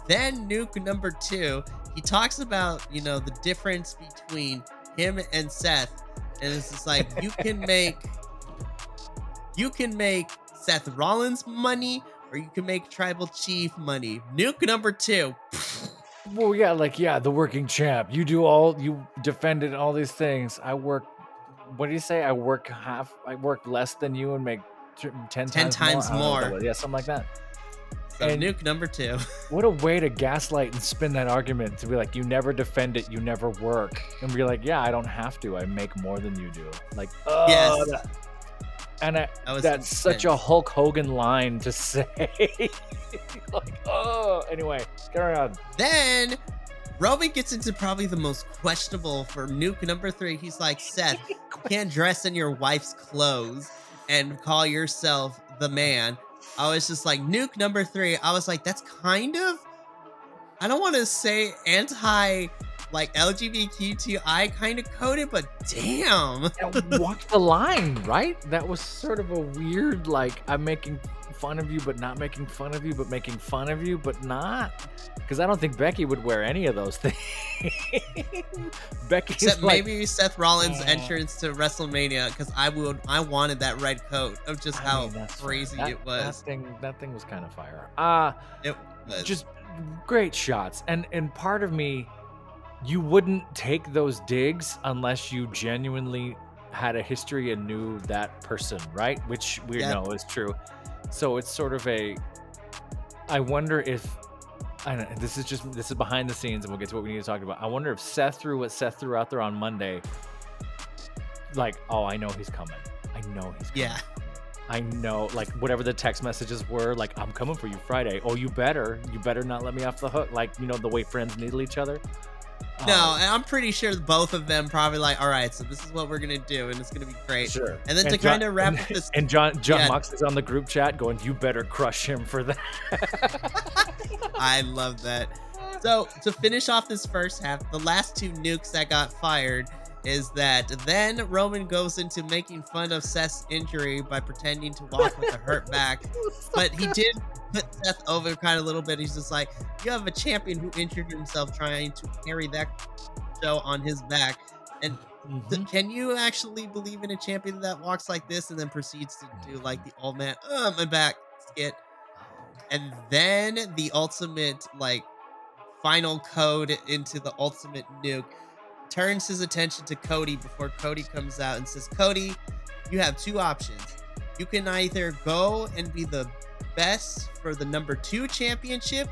Then nuke number 2. He talks about, you know, the difference between him and Seth. And it's just like, you can make Seth Rollins money, or you can make Tribal Chief money. Nuke number 2. Well, yeah, the working champ. You defended all these things. I work. What do you say? I work less than you and make 10 times more. Yeah, something like that. So and nuke number 2. What a way to gaslight and spin that argument, to be like, you never defend it, you never work, and be like, yeah, I don't have to. I make more than you do. Like, oh, yes. That's such a Hulk Hogan line to say. Like, oh, anyway, carry on. Then Roman gets into probably the most questionable for nuke number 3. He's like, Seth, you can't dress in your wife's clothes and call yourself the man. I was just like, nuke number 3. I was like, that's kind of, I don't want to say anti, like, LGBTQI kind of coded, but damn. Walk the line, right? That was sort of a weird, like, I'm making fun of you, but not making fun of you, but making fun of you, but not. Because I don't think Becky would wear any of those things. Except maybe Seth Rollins' entrance to WrestleMania, because I wanted that red coat of just how crazy it was. That thing was kind of fire. It was just great shots, and part of me, you wouldn't take those digs unless you genuinely had a history and knew that person, right? Which we know is true. So it's sort of I wonder if, I don't know, this is behind the scenes, and we'll get to what we need to talk about. I wonder if Seth threw what Seth threw out there on Monday, like, oh, I know he's coming. I know he's coming. Yeah. I know, like, whatever the text messages were, like, I'm coming for you Friday. Oh, you better not let me off the hook. Like, you know, the way friends needle each other. No, and I'm pretty sure both of them probably like, all right, so this is what we're gonna do, and it's gonna be great. Sure. And then to kind of wrap up this, and John Moxley's on the group chat going, "You better crush him for that." I love that. So to finish off this first half, the last two nukes that got fired is that then Roman goes into making fun of Seth's injury by pretending to walk with a hurt back, but he did put Seth over kind of a little bit. He's just like, you have a champion who injured himself trying to carry that show on his back, and can you actually believe in a champion that walks like this and then proceeds to do like the old man my back skit, and then the ultimate like final code into the ultimate nuke, turns his attention to Cody before Cody comes out and says, Cody, you have two options. You can either go and be the best for the number 2 championship,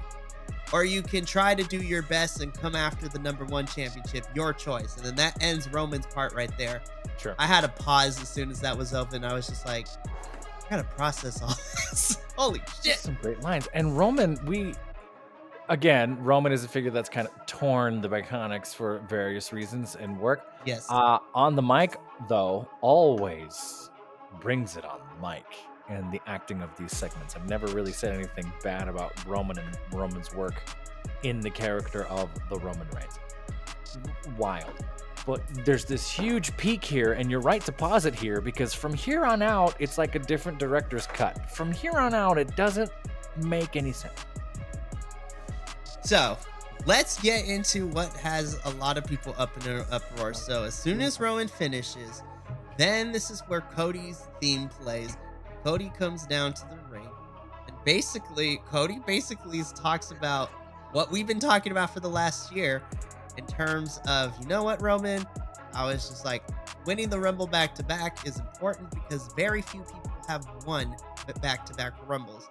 or you can try to do your best and come after the number 1 championship, your choice. And then that ends Roman's part right there. Sure. I had to pause as soon as that was open. I was just like, I gotta process all this. Holy shit. Some great lines. And Roman is a figure that's kind of torn the Iconics for various reasons and work. Yes. On the mic, though, always brings it on the mic and the acting of these segments. I've never really said anything bad about Roman and Roman's work in the character of the Roman Reigns. Wild. But there's this huge peak here, and you're right to pause it here, because from here on out, it's like a different director's cut. From here on out, it doesn't make any sense. So, let's get into what has a lot of people up in an uproar. So, as soon as Rowan finishes, then this is where Cody's theme plays. Cody comes down to the ring, and Cody talks about what we've been talking about for the last year in terms of, you know what, Roman? I was just like, winning the Rumble back-to-back is important because very few people have won back-to-back Rumbles.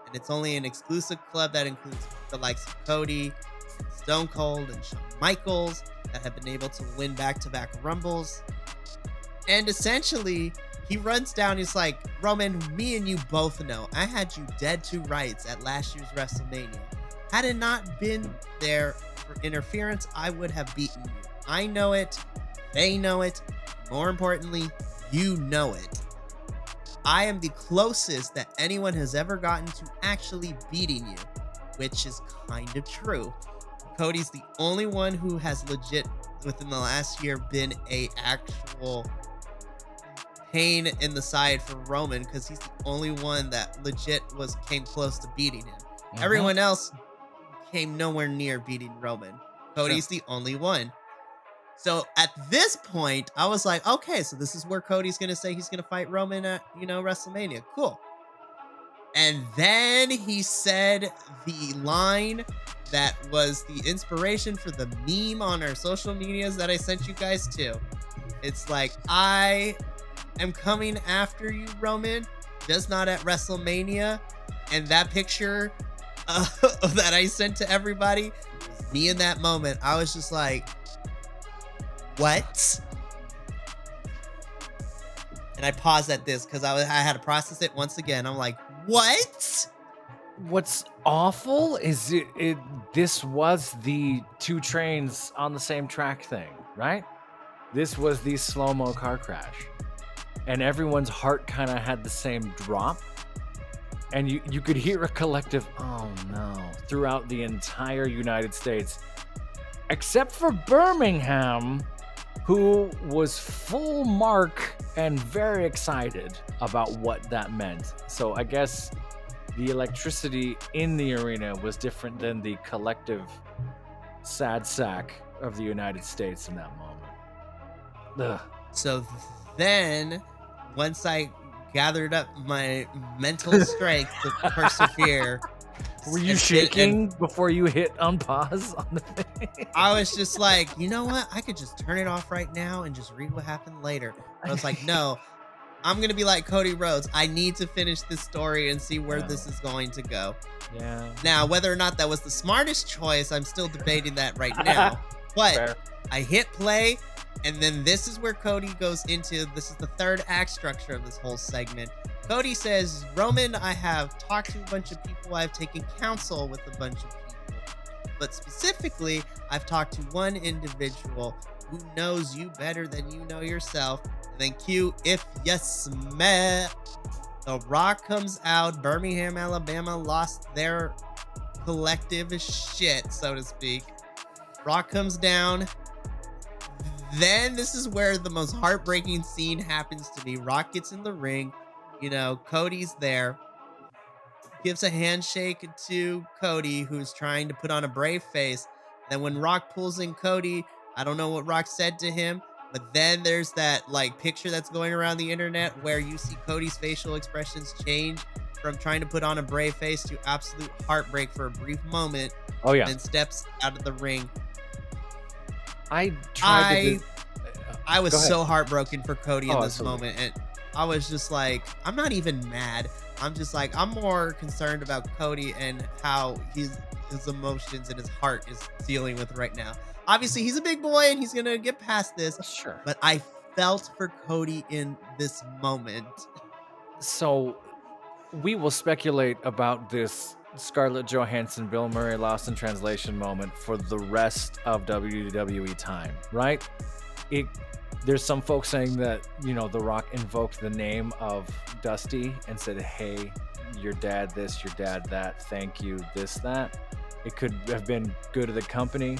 And it's only an exclusive club that includes the likes of Cody, Stone Cold, and Shawn Michaels that have been able to win back-to-back Rumbles. And essentially, he runs down, he's like, Roman, me and you both know I had you dead to rights at last year's WrestleMania. Had it not been there for interference, I would have beaten you. I know it. They know it. More importantly, you know it. I am the closest that anyone has ever gotten to actually beating you, which is kind of true. Cody's the only one who has legit, within the last year, been a actual pain in the side for Roman, because he's the only one that legit came close to beating him. Everyone else came nowhere near beating Roman. Cody's the only one. So at this point, I was like, okay, so this is where Cody's going to say he's going to fight Roman at, WrestleMania. Cool. And then he said the line that was the inspiration for the meme on our social medias that I sent you guys to. It's like, I am coming after you, Roman, just not at WrestleMania. And that picture that I sent to everybody was me in that moment. I was just like, what? And I paused at this because I had to process it once again. I'm like, what? What's awful is this was the 2 trains on the same track thing, right? This was the slow-mo car crash. And everyone's heart kind of had the same drop. And you could hear a collective, oh no, throughout the entire United States. Except for Birmingham, who was full mark and very excited about what that meant. So I guess the electricity in the arena was different than the collective sad sack of the United States in that moment. Ugh. So then, once I gathered up my mental strength to persevere. Were you shaking before you hit unpause on the thing? I was just like, you know what? I could just turn it off right now and just read what happened later. I was like, no, I'm going to be like Cody Rhodes. I need to finish this story and see where this is going to go. Yeah. Now, whether or not that was the smartest choice, I'm still debating that right now. But Fair. I hit play, and then this is where Cody goes into, this is the third act structure of this whole segment. Cody says, Roman, I have talked to a bunch of people. I've taken counsel with a bunch of people. but specifically, I've talked to one individual who knows you better than you know yourself. And then cue If You Smell. The Rock comes out. Birmingham, Alabama lost their collective shit, so to speak. Rock comes down. Then this is where the most heartbreaking scene happens to me. Rock gets in the ring. Cody's there. Gives a handshake to Cody, who's trying to put on a brave face. Then when Rock pulls in Cody, I don't know what Rock said to him, but then there's that picture that's going around the internet where you see Cody's facial expressions change from trying to put on a brave face to absolute heartbreak for a brief moment. Oh yeah. And steps out of the ring. I was so heartbroken for Cody in this moment, and I was just like, I'm not even mad. I'm just like, I'm more concerned about Cody and how his emotions and his heart is dealing with right now. Obviously, he's a big boy and he's gonna get past this. Sure. But I felt for Cody in this moment. So we will speculate about this Scarlett Johansson, Bill Murray Lost in Translation moment for the rest of WWE time, right? There's some folks saying that, The Rock invoked the name of Dusty and said, hey, your dad this, your dad that, thank you, this, that. It could have been good to the company.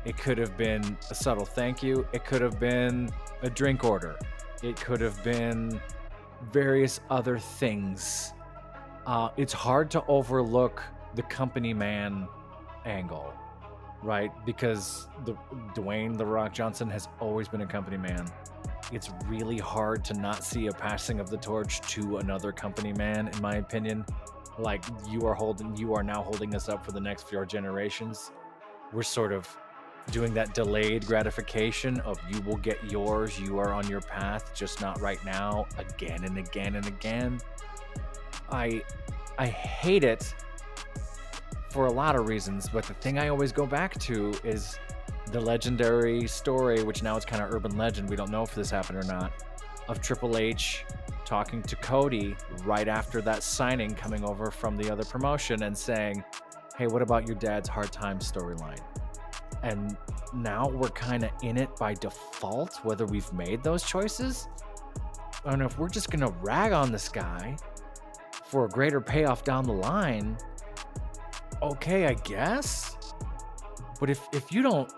It could have been a subtle thank you. It could have been a drink order. It could have been various other things. It's hard to overlook the company man angle, right? Because Dwayne The Rock Johnson has always been a company man. It's really hard to not see a passing of the torch to another company man, in my opinion. Like, you are now holding us up for the next 4 generations. We're sort of doing that delayed gratification of you will get yours, you are on your path, just not right now, again and again and again. I hate it for a lot of reasons, but the thing I always go back to is the legendary story, which now it's kind of urban legend, we don't know if this happened or not, of Triple H talking to Cody right after that signing, coming over from the other promotion and saying, hey, what about your dad's hard time storyline? And now we're kind of in it by default, whether we've made those choices. I don't know if we're just going to rag on this guy for a greater payoff down the line. Okay, I guess. But if you don't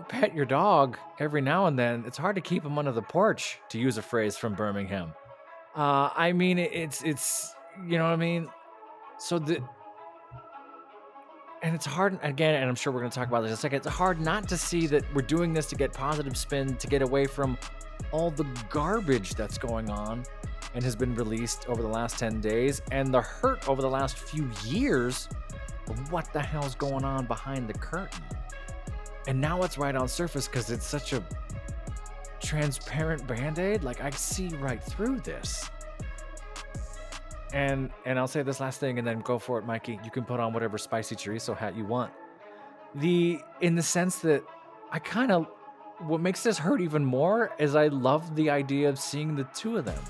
pet your dog every now and then, it's hard to keep him under the porch, to use a phrase from Birmingham. I mean, it's you know what I mean? And it's hard, again, and I'm sure we're going to talk about this in a second, it's hard not to see that we're doing this to get positive spin, to get away from all the garbage that's going on and has been released over the last 10 days, and the hurt over the last few years of what the hell's going on behind the curtain. And now it's right on surface because it's such a transparent Band-Aid. Like, I see right through this. And I'll say this last thing and then go for it, Mikey. You can put on whatever spicy chorizo hat you want. In the sense that what makes this hurt even more is I love the idea of seeing the two of them.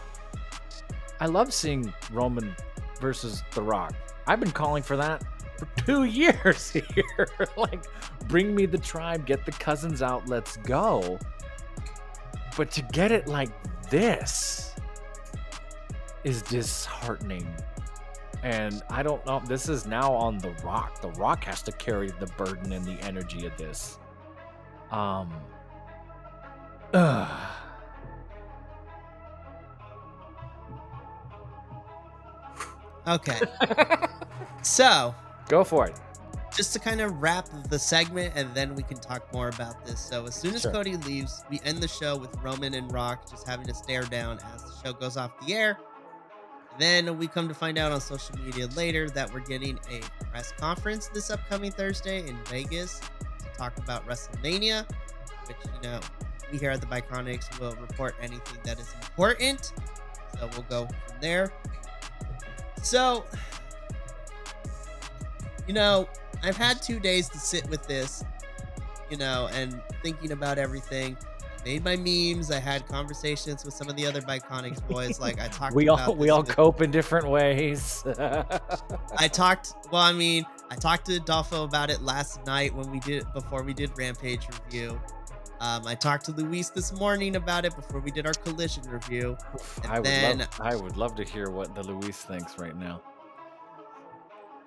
I love seeing Roman versus The Rock. I've been calling for that for 2 years here. Like, bring me the tribe, get the cousins out, let's go. But to get it like this is disheartening. And I don't know, this is now on The Rock. The Rock has to carry the burden and the energy of this. Okay. So, go for it. Just to kind of wrap the segment, and then we can talk more about this. So as soon as Cody leaves, we end the show with Roman and Rock just having to stare down as the show goes off the air. Then we come to find out on social media later that we're getting a press conference this upcoming Thursday in Vegas to talk about WrestleMania, which, we here at the Biconics will report anything that is important. So we'll go from there. So, I've had 2 days to sit with this, and thinking about everything. I made my memes. I had conversations with some of the other Biconics boys. Like, I talked we all cope in different ways. I I talked to Adolfo about it last night before we did Rampage review. I talked to Luis this morning about it before we did our Collision review. And I would love to hear what the Luis thinks right now.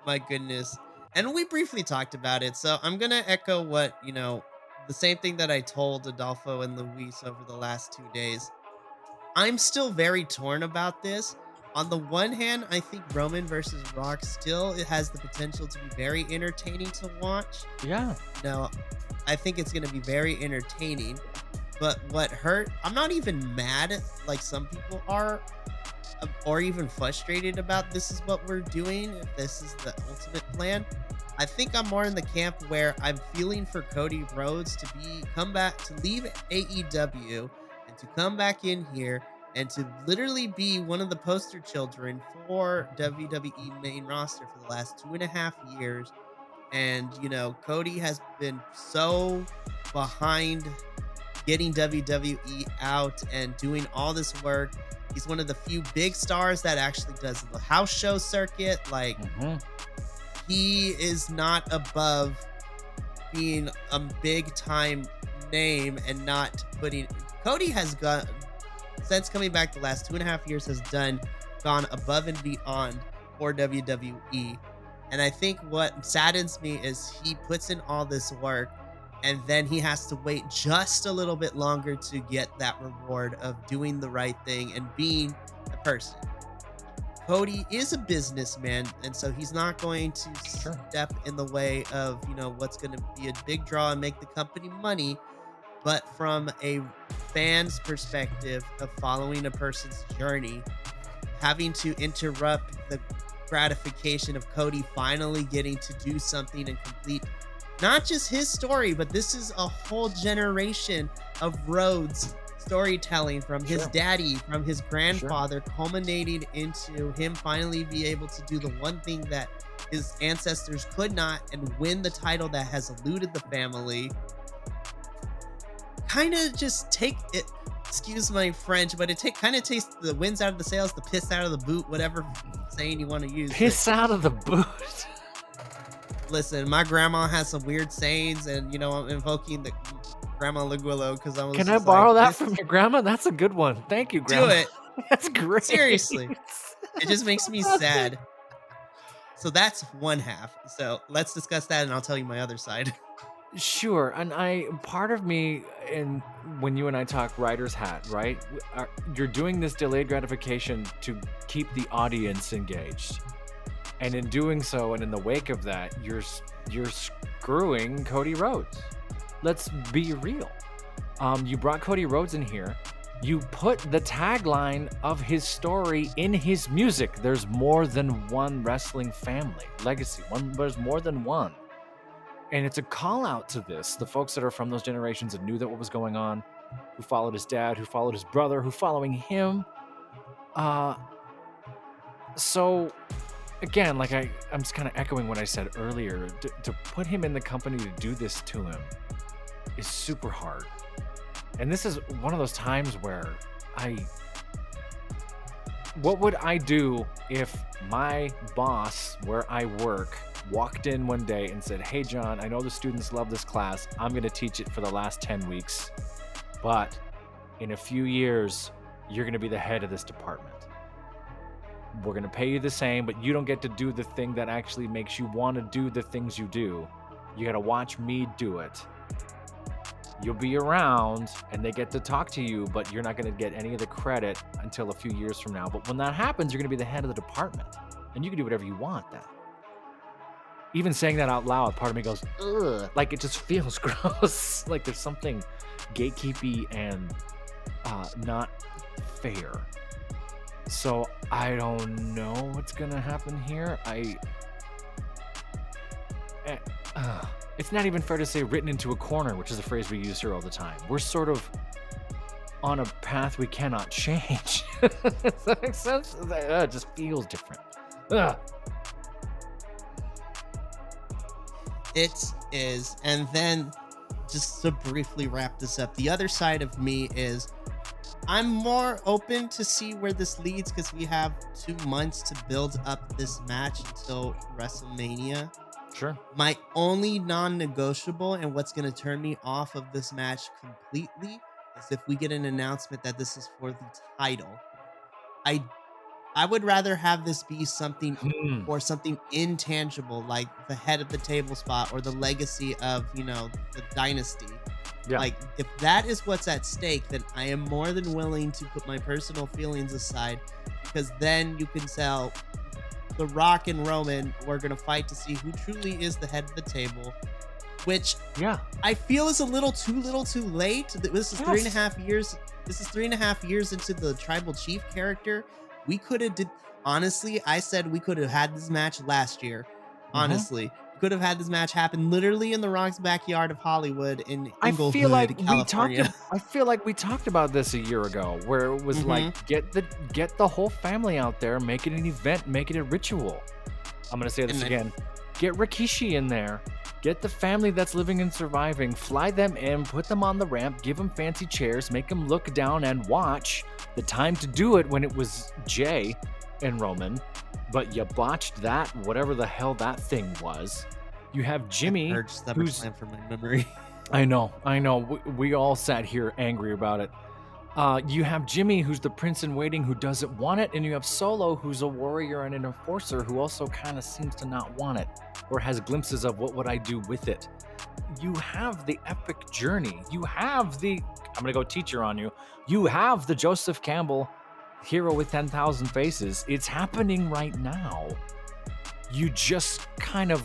My goodness. And we briefly talked about it. So I'm going to echo what, the same thing that I told Adolfo and Luis over the last 2 days. I'm still very torn about this. On the one hand, I think Roman versus Rock still it has the potential to be very entertaining to watch. Yeah. I think it's going to be very entertaining. But what hurt, I'm not even mad like some people are, or even frustrated about this is what we're doing, if this is the ultimate plan. I think I'm more in the camp where I'm feeling for Cody Rhodes to leave AEW and to come back in here and to literally be one of the poster children for WWE main roster for the last 2.5 years. And, Cody has been so behind getting WWE out and doing all this work. He's one of the few big stars that actually does the house show circuit. Like, he is not above being a big time name and not putting. Cody has gone, since coming back the last 2.5 years, gone above and beyond for WWE. And I think what saddens me is he puts in all this work and then he has to wait just a little bit longer to get that reward of doing the right thing and being a person. Cody is a businessman, and so he's not going to step in the way of, what's going to be a big draw and make the company money. But from a fan's perspective of following a person's journey, having to interrupt the gratification of Cody finally getting to do something and complete not just his story, but this is a whole generation of Rhodes storytelling from his daddy, from his grandfather, culminating into him finally be able to do the one thing that his ancestors could not and win the title that has eluded the family. Kind of just take it, excuse my French, but it kind of takes the winds out of the sails, the piss out of the boot, whatever saying you want to use. Piss out of the boot. Listen, my grandma has some weird sayings, and I'm invoking the Grandma Liguillo because I was. Can I borrow that from your grandma? That's a good one. Thank you, Grandma. Do it. That's great. Seriously, it just makes me sad. So that's one half. So let's discuss that, and I'll tell you my other side. Sure, and part of me, and when you and I talk writer's hat, right? You're doing this delayed gratification to keep the audience engaged. And in doing so, and in the wake of that, you're screwing Cody Rhodes. Let's be real. You brought Cody Rhodes in here. You put the tagline of his story in his music. There's more than one wrestling family legacy. There's more than one. And it's a call out to this. The folks that are from those generations that knew that what was going on, who followed his dad, who followed his brother, who following him. So again, like I'm just kind of echoing what I said earlier. To put him in the company to do this to him is super hard. And this is one of those times where what would I do if my boss where I work walked in one day and said, "Hey, John, I know the students love this class. I'm going to teach it for the last 10 weeks. But in a few years, you're going to be the head of this department. We're going to pay you the same, but you don't get to do the thing that actually makes you want to do the things you do. You got to watch me do it. You'll be around and they get to talk to you, but you're not going to get any of the credit until a few years from now. But when that happens, you're going to be the head of the department and you can do whatever you want then." Even saying that out loud, part of me goes, ugh, like it just feels gross. Like there's something gatekeepy and not fair. So I don't know what's gonna happen here. It's not even fair to say written into a corner, which is a phrase we use here all the time. We're sort of on a path we cannot change. Does that make sense? It just feels different. Ugh. It is. And then just to briefly wrap this up, the other side of me is I'm more open to see where this leads because we have 2 months to build up this match until WrestleMania. Sure. My only non-negotiable and what's going to turn me off of this match completely is if we get an announcement that this is for the title. I I would rather have this be something Hmm. or something intangible like the head of the table spot or the legacy of, the dynasty. Yeah. Like if that is what's at stake, then I am more than willing to put my personal feelings aside because then you can sell The Rock and Roman. We're going to fight to see who truly is the head of the table, which Yeah. I feel is a little too late. This is 3.5 years. This is 3.5 years into the tribal chief character. We could have honestly, I said we could have had this match last year. Honestly, could have had this match happen literally in the Rock's backyard of Hollywood in I feel like Inglewood, California. we talked about this a year ago, where it was like get the whole family out there, make it an event, make it a ritual. I'm gonna say this again. Get Rikishi in there. Get the family that's living and surviving. Fly them in, put them on the ramp, give them fancy chairs, make them look down and watch. The time to do it when it was Jay and Roman, but you botched that, whatever the hell that thing was. You have Jimmy, who's Slam from my memory. I know. We all sat here angry about it. You have Jimmy, who's the prince in waiting, who doesn't want it, and you have Solo, who's a warrior and an enforcer, who also kind of seems to not want it, or has glimpses of what would I do with it. You have the epic journey. You have I'm gonna go teacher on you. You have the Joseph Campbell hero with 10,000 faces. It's happening right now. You just kind of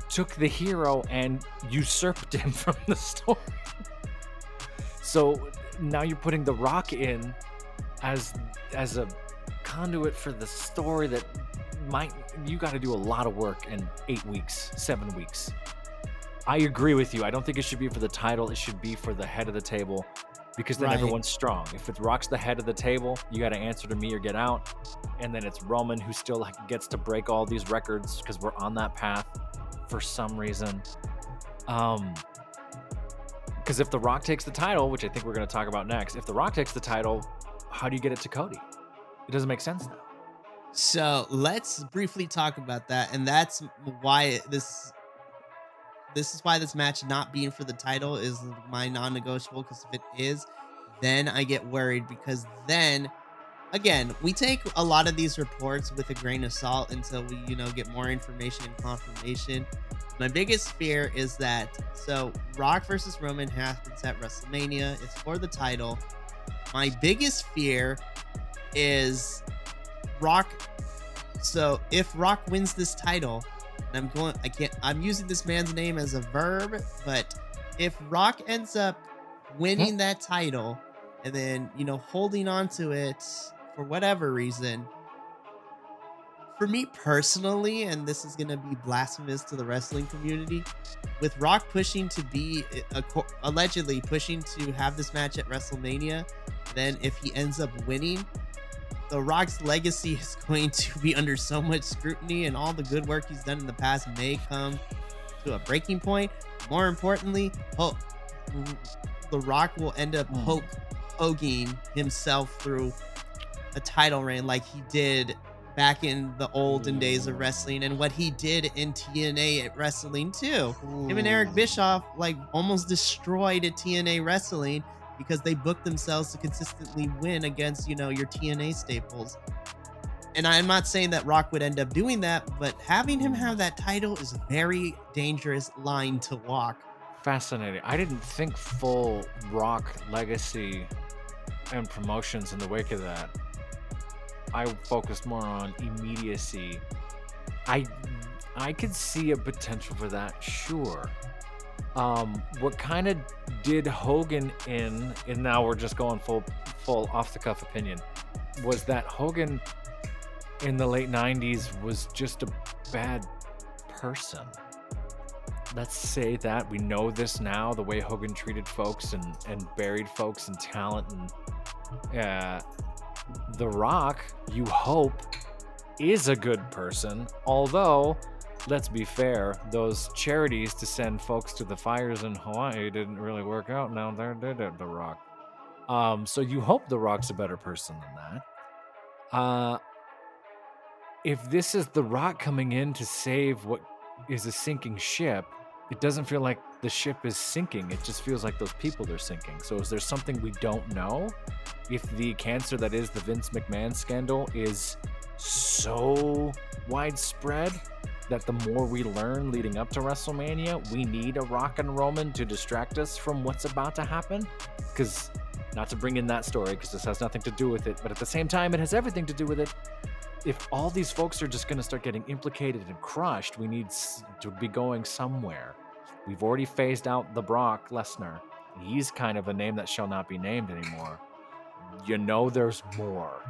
took the hero and usurped him from the story. So now you're putting The Rock in as a conduit for the story that you got to do a lot of work in 8 weeks, 7 weeks. I agree with you. I don't think it should be for the title. It should be for the head of the table, because then everyone's strong. If it Rock's the head of the table, you got to answer to me or get out. And then it's Roman who still gets to break all these records because we're on that path for some reason. Because if The Rock takes the title, which I think we're going to talk about next, if The Rock takes the title, how do you get it to Cody? It doesn't make sense now. So let's briefly talk about that, and that's why this is why this match not being for the title is my non-negotiable. Because if it is, then I get worried, because then again, we take a lot of these reports with a grain of salt until we, get more information and confirmation. My biggest fear is that, Rock versus Roman happens at WrestleMania. It's for the title. My biggest fear is Rock. So if Rock wins this title, and I'm using this man's name as a verb, but if Rock ends up winning that title and then, holding on to it for whatever reason, for me personally, and this is going to be blasphemous to the wrestling community, with Rock pushing to be, allegedly pushing to have this match at WrestleMania, then if he ends up winning, The Rock's legacy is going to be under so much scrutiny, and all the good work he's done in the past may come to a breaking point. More importantly, The Rock will end up hogging himself through a title reign like he did back in the olden days of wrestling, and what he did in TNA at Wrestling too. Him and Eric Bischoff almost destroyed at TNA Wrestling because they booked themselves to consistently win against, your TNA staples. And I'm not saying that Rock would end up doing that, but having him have that title is a very dangerous line to walk. Fascinating. I didn't think full Rock legacy and promotions in the wake of that. I focused more on immediacy. I could see a potential for that, sure. What kind of did Hogan in, and now we're just going full off the cuff opinion, was that Hogan in the late 90s was just a bad person. Let's say that. We know this now, the way Hogan treated folks and buried folks and talent, and The Rock, you hope, is a good person, although let's be fair, those charities to send folks to the fires in Hawaii didn't really work out. Now they're dead at The Rock. So you hope The Rock's a better person than that. If this is The Rock coming in to save what is a sinking ship, it doesn't feel like the ship is sinking. It just feels like those people are sinking. So is there something we don't know? If the cancer that is the Vince McMahon scandal is so widespread that the more we learn leading up to WrestleMania, we need a Rock and Roman to distract us from what's about to happen? Because, not to bring in that story, because this has nothing to do with it, but at the same time, it has everything to do with it. If all these folks are just going to start getting implicated and crushed, we need to be going somewhere. We've already phased out the Brock Lesnar. He's kind of a name that shall not be named anymore. You know there's more,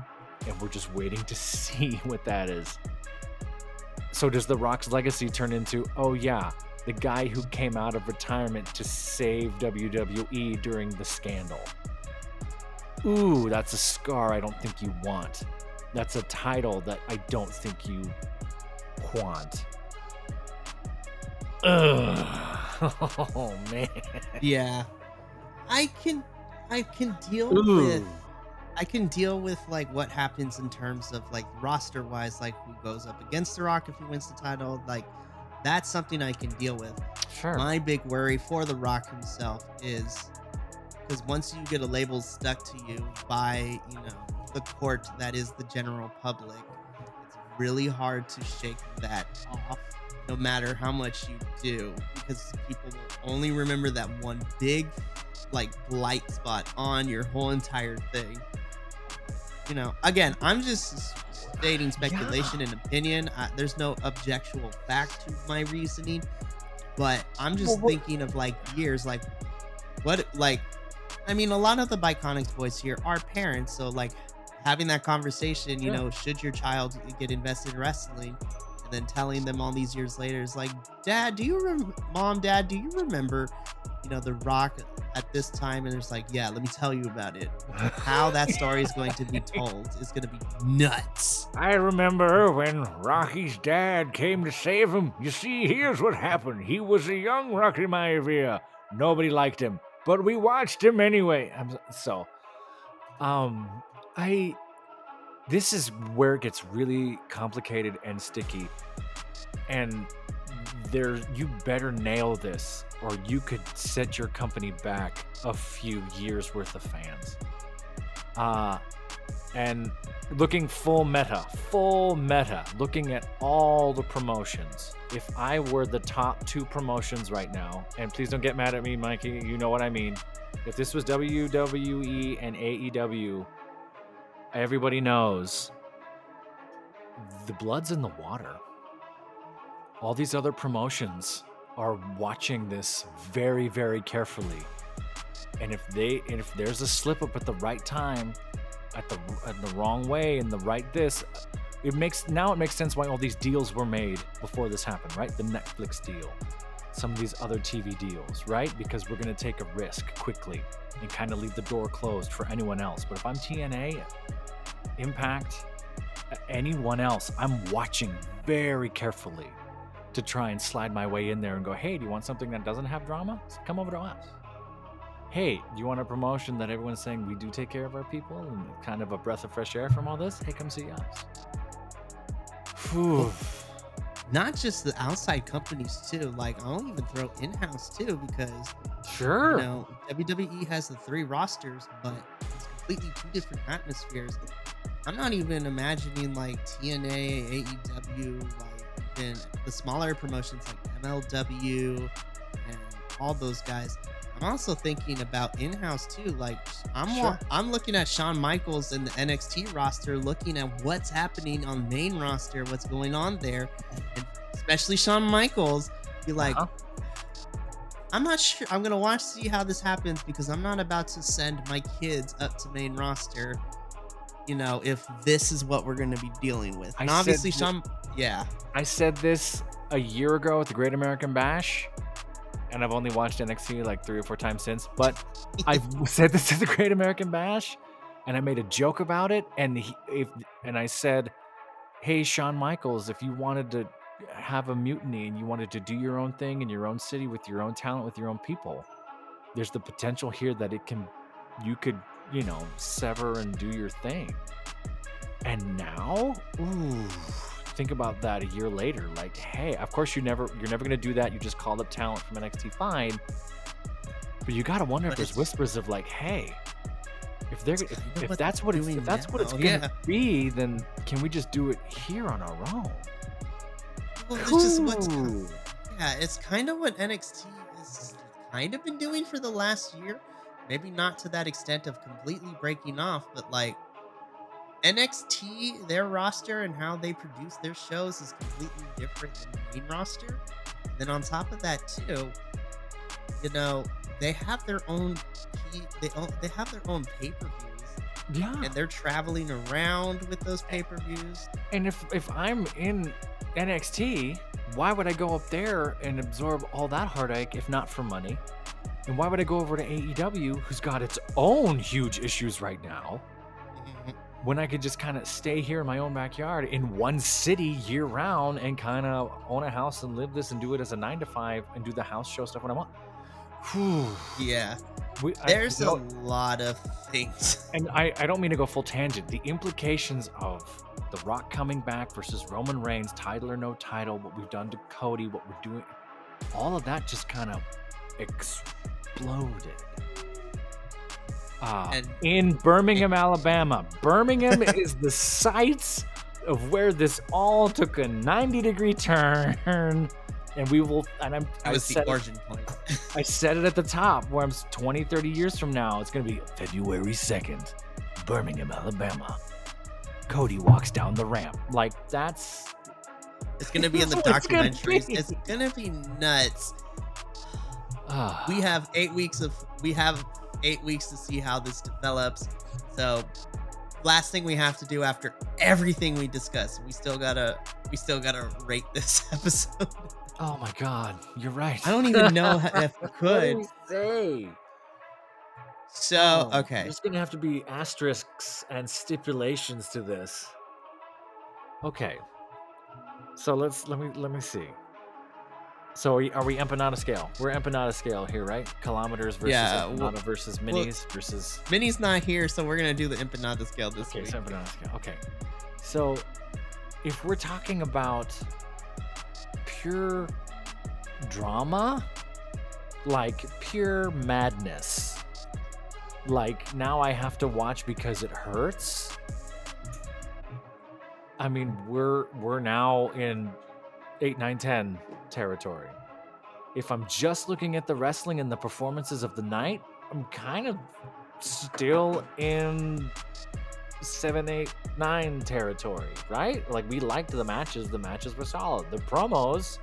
and we're just waiting to see what that is. So does The Rock's legacy turn into, oh yeah, the guy who came out of retirement to save WWE during the scandal? Ooh, that's a scar I don't think you want. That's a title that I don't think you want. Ugh. Oh man. Yeah. I can deal with like what happens in terms of like roster wise, like who goes up against The Rock if he wins the title. Like that's something I can deal with. Sure. My big worry for The Rock himself is because once you get a label stuck to you by, the court that is the general public, it's really hard to shake that off no matter how much you do, because people will only remember that one big like blight spot on your whole entire thing. Again, I'm just stating speculation and opinion. There's no objectionable fact to my reasoning, but I'm just thinking of like years, like what, like, I mean, a lot of the Biconics boys here are parents, so like having that conversation, should your child get invested in wrestling, and then telling them all these years later is like, Dad, Mom, Dad, do you remember, The Rock at this time? And it's like, yeah, let me tell you about it. How that story is going to be told is going to be nuts. I remember when Rocky's dad came to save him. You see, here's what happened. He was a young Rocky Maivia. Nobody liked him, but we watched him anyway. This is where it gets really complicated and sticky. And you better nail this, or you could set your company back a few years worth of fans. And looking full meta, looking at all the promotions. If I were the top two promotions right now, and please don't get mad at me, Mikey, you know what I mean. If this was WWE and AEW, everybody knows the blood's in the water. All these other promotions are watching this very, very carefully. And if there's a slip up at the right time, at the wrong way, in the right this, it makes sense why all these deals were made before this happened, right? The Netflix deal, some of these other TV deals, right? Because we're going to take a risk quickly and kind of leave the door closed for anyone else. But if I'm TNA, Impact, anyone else, I'm watching very carefully to try and slide my way in there and go, hey, do you want something that doesn't have drama? Come over to us. Hey, do you want a promotion that everyone's saying we do take care of our people and kind of a breath of fresh air from all this? Hey, come see us. Whew. Not just the outside companies too. Like I'll even throw in-house too, because sure, WWE has the 3 rosters, but it's completely 2 different atmospheres. I'm not even imagining like TNA, AEW, like even the smaller promotions like MLW and all those guys. I'm also thinking about in-house too. Like I'm looking at Shawn Michaels and the NXT roster, looking at what's happening on main roster, what's going on there, and especially Shawn Michaels. Be like, I'm not sure. I'm gonna watch see how this happens, because I'm not about to send my kids up to main roster. If this is what we're gonna be dealing with, and obviously Shawn. Yeah, I said this a year ago at the Great American Bash. And I've only watched NXT like 3 or 4 times since. But I've said this at the Great American Bash, and I made a joke about it. And I said, hey, Shawn Michaels, if you wanted to have a mutiny and you wanted to do your own thing in your own city with your own talent, with your own people, there's the potential here that you could, sever and do your thing. And now, think about that a year later. Like, hey, of course you're never gonna do that. You just called up talent from NXT, fine. But you gotta wonder if there's whispers of like, hey, if that's what it's gonna be, then can we just do it here on our own? Well, it's just it's kind of what NXT has kind of been doing for the last year. Maybe not to that extent of completely breaking off, but like NXT, their roster and how they produce their shows is completely different than the main roster. And then on top of that too, they have their own they have their own pay-per-views. Yeah. And they're traveling around with those pay-per-views. And if I'm in NXT, why would I go up there and absorb all that heartache if not for money? And why would I go over to AEW, who's got its own huge issues right now, when I could just kind of stay here in my own backyard in one city year round and kind of own a house and live this and do it as a 9 to 5 and do the house show stuff when I want? Whew. Yeah. There's a lot of things. And I don't mean to go full tangent. The implications of The Rock coming back versus Roman Reigns, title or no title, what we've done to Cody, what we're doing, all of that just kind of exploded. In Birmingham, Alabama. Birmingham is the site of where this all took a 90-degree turn. And we will, and I was the origin point. I said it at the top, where I'm 20, 30 years from now, it's going to be February 2nd, Birmingham, Alabama. Cody walks down the ramp. Like, it's going to be in the documentaries. It's going to be nuts. We have 8 weeks to see how this develops. So last thing we have to do after everything we discussed, we still gotta rate this episode. Oh my God, you're right. I don't even know if we could. What do we say? So, okay. There's gonna have to be asterisks and stipulations to this. Okay. So let me see. So are we empanada scale? We're empanada scale here, right? Kilometers versus empanada versus minis versus... Minnie's not here, so we're going to do the empanada scale this week. Okay, so empanada scale. Okay. So if we're talking about pure drama, like pure madness, like now I have to watch because it hurts. I mean, we're now in 8, 9, 10 territory. If I'm just looking at the wrestling and the performances of the night, I'm kind of still in 7, 8, 9 territory, right? Like, we liked the matches. The matches were solid. The promos,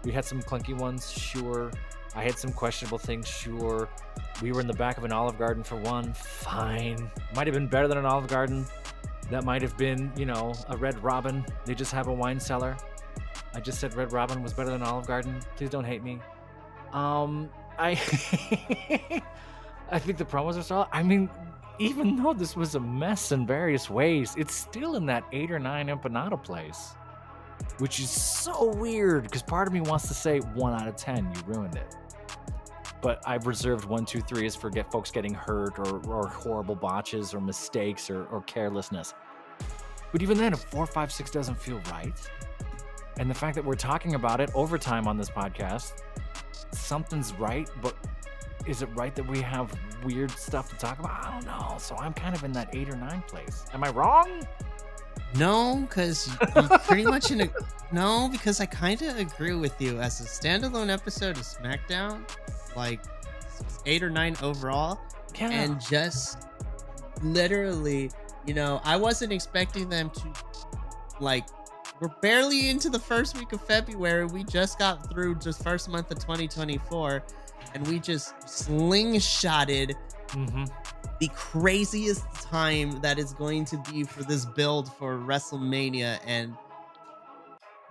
we had some clunky ones, sure. I had some questionable things, sure. We were in the back of an Olive Garden for one, fine. Might have been better than an Olive Garden. That might have been, a Red Robin. They just have a wine cellar. I just said Red Robin was better than Olive Garden. Please don't hate me. I think the promos are solid. I mean, even though this was a mess in various ways, it's still in that 8 or 9 empanada place, which is so weird because part of me wants to say 1 out of 10, you ruined it. But I've reserved 1, 2, 3s for folks getting hurt or horrible botches or mistakes or carelessness. But even then, if 4, 5, 6 doesn't feel right, and the fact that we're talking about it overtime on this podcast, something's right, but is it right that we have weird stuff to talk about? I don't know. So I'm kind of in that 8 or 9 place. Am I wrong? No, because I'm pretty much no, because I kind of agree with you. As a standalone episode of Smackdown, like 8 or 9 overall, and just literally, I wasn't expecting them to, like, we're barely into the first week of February. We just got through just first month of 2024, and we just slingshotted the craziest time that is going to be for this build for WrestleMania. And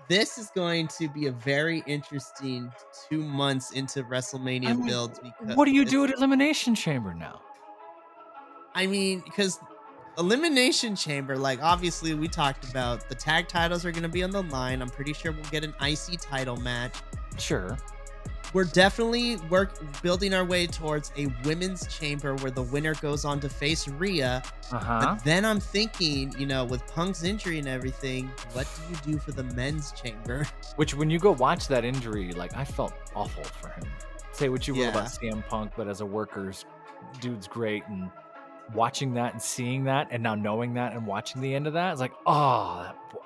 this is going to be a very interesting 2 months into WrestleMania builds. Because what do you do at Elimination Chamber now? I mean, because Elimination Chamber, like, obviously we talked about the tag titles are going to be on the line. I'm pretty sure we'll get an IC title match. Sure. we're definitely building our way towards a women's chamber where the winner goes on to face Rhea. But then I'm thinking, with Punk's injury and everything, what do you do for the men's chamber? Which, when you go watch that injury, like, I felt awful for him. Say what you will about CM Punk, but as a worker's dude's great, and watching that and seeing that and now knowing that and watching the end of that, it's like,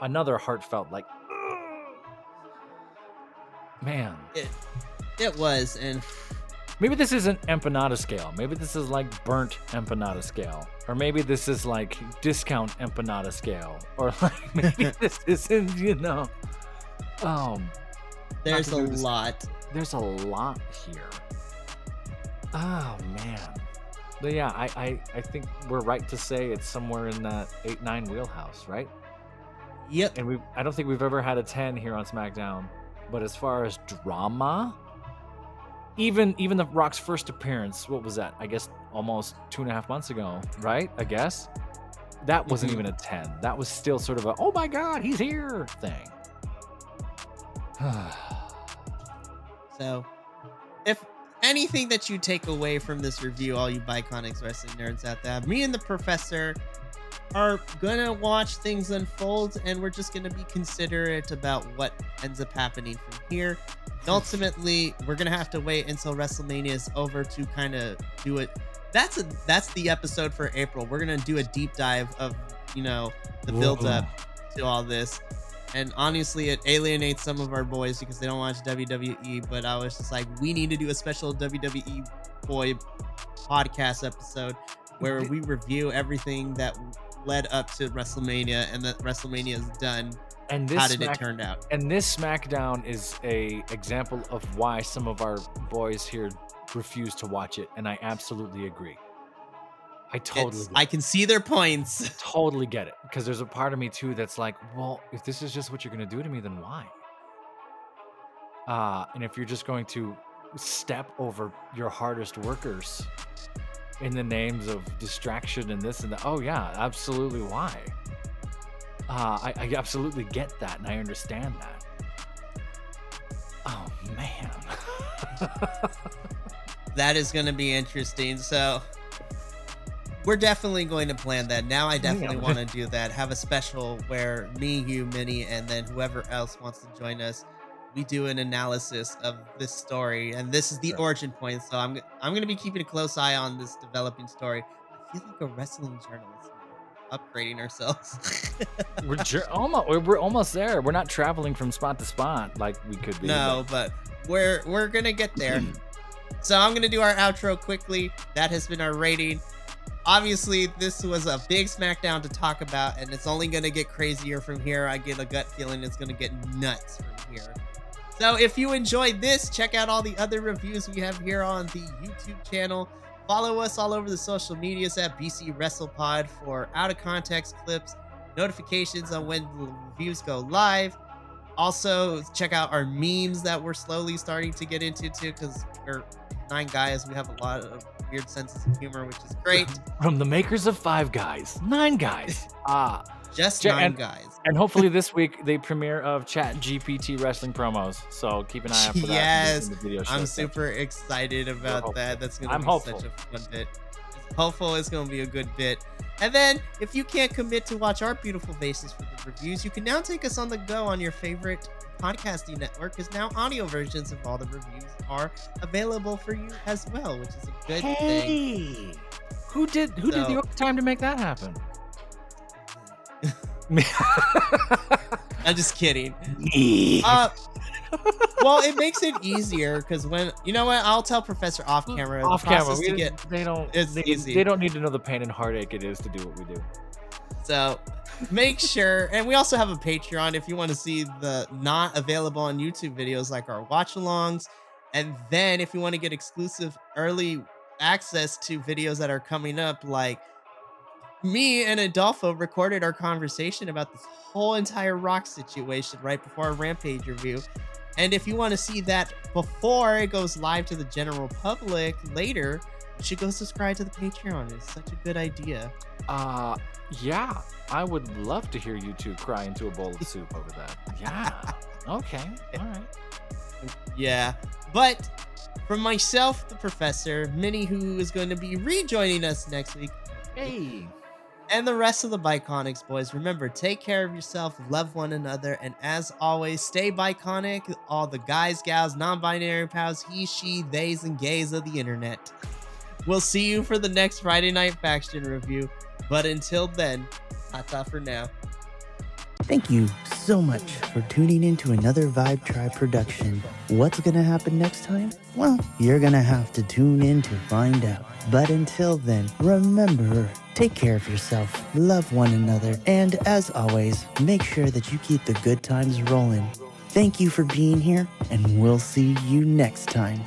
another heartfelt, like, man. It was, and maybe this isn't empanada scale. Maybe this is like burnt empanada scale. Or maybe this is like discount empanada scale. Or like maybe this isn't, there's a lot. There's a lot here. Oh, man. But yeah, I think we're right to say it's somewhere in that 8-9 wheelhouse, right? Yep. And I don't think we've ever had a 10 here on SmackDown. But as far as drama, even the Rock's first appearance, what was that? I guess almost 2.5 months ago, right? I guess that wasn't even a 10. That was still sort of a, oh my God, he's here thing. So, if anything that you take away from this review, all you Biconics wrestling nerds out there, me and the professor are gonna watch things unfold, and we're just gonna be considerate about what ends up happening from here. And ultimately, we're gonna have to wait until WrestleMania is over to kind of do it. That's the episode for April. We're gonna do a deep dive of the build up to all this. And honestly, it alienates some of our boys because they don't watch WWE. But I was just like, we need to do a special WWE boy podcast episode where we review everything that led up to WrestleMania, and that WrestleMania is done. And how did it turn out? And this SmackDown is a example of why some of our boys here refuse to watch it, and I absolutely agree. I can see their points. Totally get it, because there's a part of me too that's like, well, if this is just what you're going to do to me, then why? And if you're just going to step over your hardest workers in the names of distraction and this and that, oh yeah, absolutely, why? I absolutely get that, and I understand that. Oh man. That is going to be interesting. So we're definitely going to plan that. Now I definitely want to do that. Have a special where me, you, Minnie, and then whoever else wants to join us, we do an analysis of this story, and this is the origin point. So I'm going to be keeping a close eye on this developing story. I feel like a wrestling journalist, upgrading ourselves. We're almost there. We're not traveling from spot to spot like we could be. No, but we're going to get there. So I'm going to do our outro quickly. That has been our rating. Obviously, this was a big SmackDown to talk about, and it's only going to get crazier from here. I get a gut feeling it's going to get nuts from here. So if you enjoyed this, check out all the other reviews we have here on the YouTube channel. Follow us all over the social medias at BC WrestlePod for out-of-context clips, notifications on when the reviews go live. Also, check out our memes that we're slowly starting to get into, too, because we're 9 guys. We have a lot of weird senses of humor, which is great. From the makers of 5 Guys, 9 guys. Just 9 guys. And hopefully this week, the premiere of Chat GPT wrestling promos. So keep an eye out for that. Yes, I'm super excited about that. That's going to be such a fun bit. Hopeful it's going to be a good bit. And then, if you can't commit to watch our beautiful faces for the reviews, you can now take us on the go on your favorite podcasting network, because now audio versions of all the reviews are available for you as well, which is a good thing. Who did the overtime to make that happen? I'm just kidding. Well, it makes it easier because I'll tell Professor off camera. Off camera, it's easy. They don't need to know the pain and heartache it is to do what we do. So make sure, and we also have a Patreon if you want to see the not available on YouTube videos like our watch-alongs, and then if you want to get exclusive early access to videos that are coming up, like me and Adolfo recorded our conversation about this whole entire Rock situation right before our Rampage review. And if you want to see that before it goes live to the general public later, you should go subscribe to the Patreon. It's such a good idea. Yeah, I would love to hear you two cry into a bowl of soup over that. Yeah. Okay. All right. Yeah. But from myself, the professor, Minnie, who is going to be rejoining us next week, Hey. and the rest of the Biconics boys, remember, take care of yourself, love one another, and as always, stay Biconic, all the guys, gals, non-binary pals, he, she, theys, and gays of the internet. We'll see you for the next Friday Night Faction review, but until then, ta-ta for now. Thank you so much for tuning in to another Vibe Tribe production. What's going to happen next time? Well, you're going to have to tune in to find out. But until then, remember, take care of yourself, love one another, and as always, make sure that you keep the good times rolling. Thank you for being here, and we'll see you next time.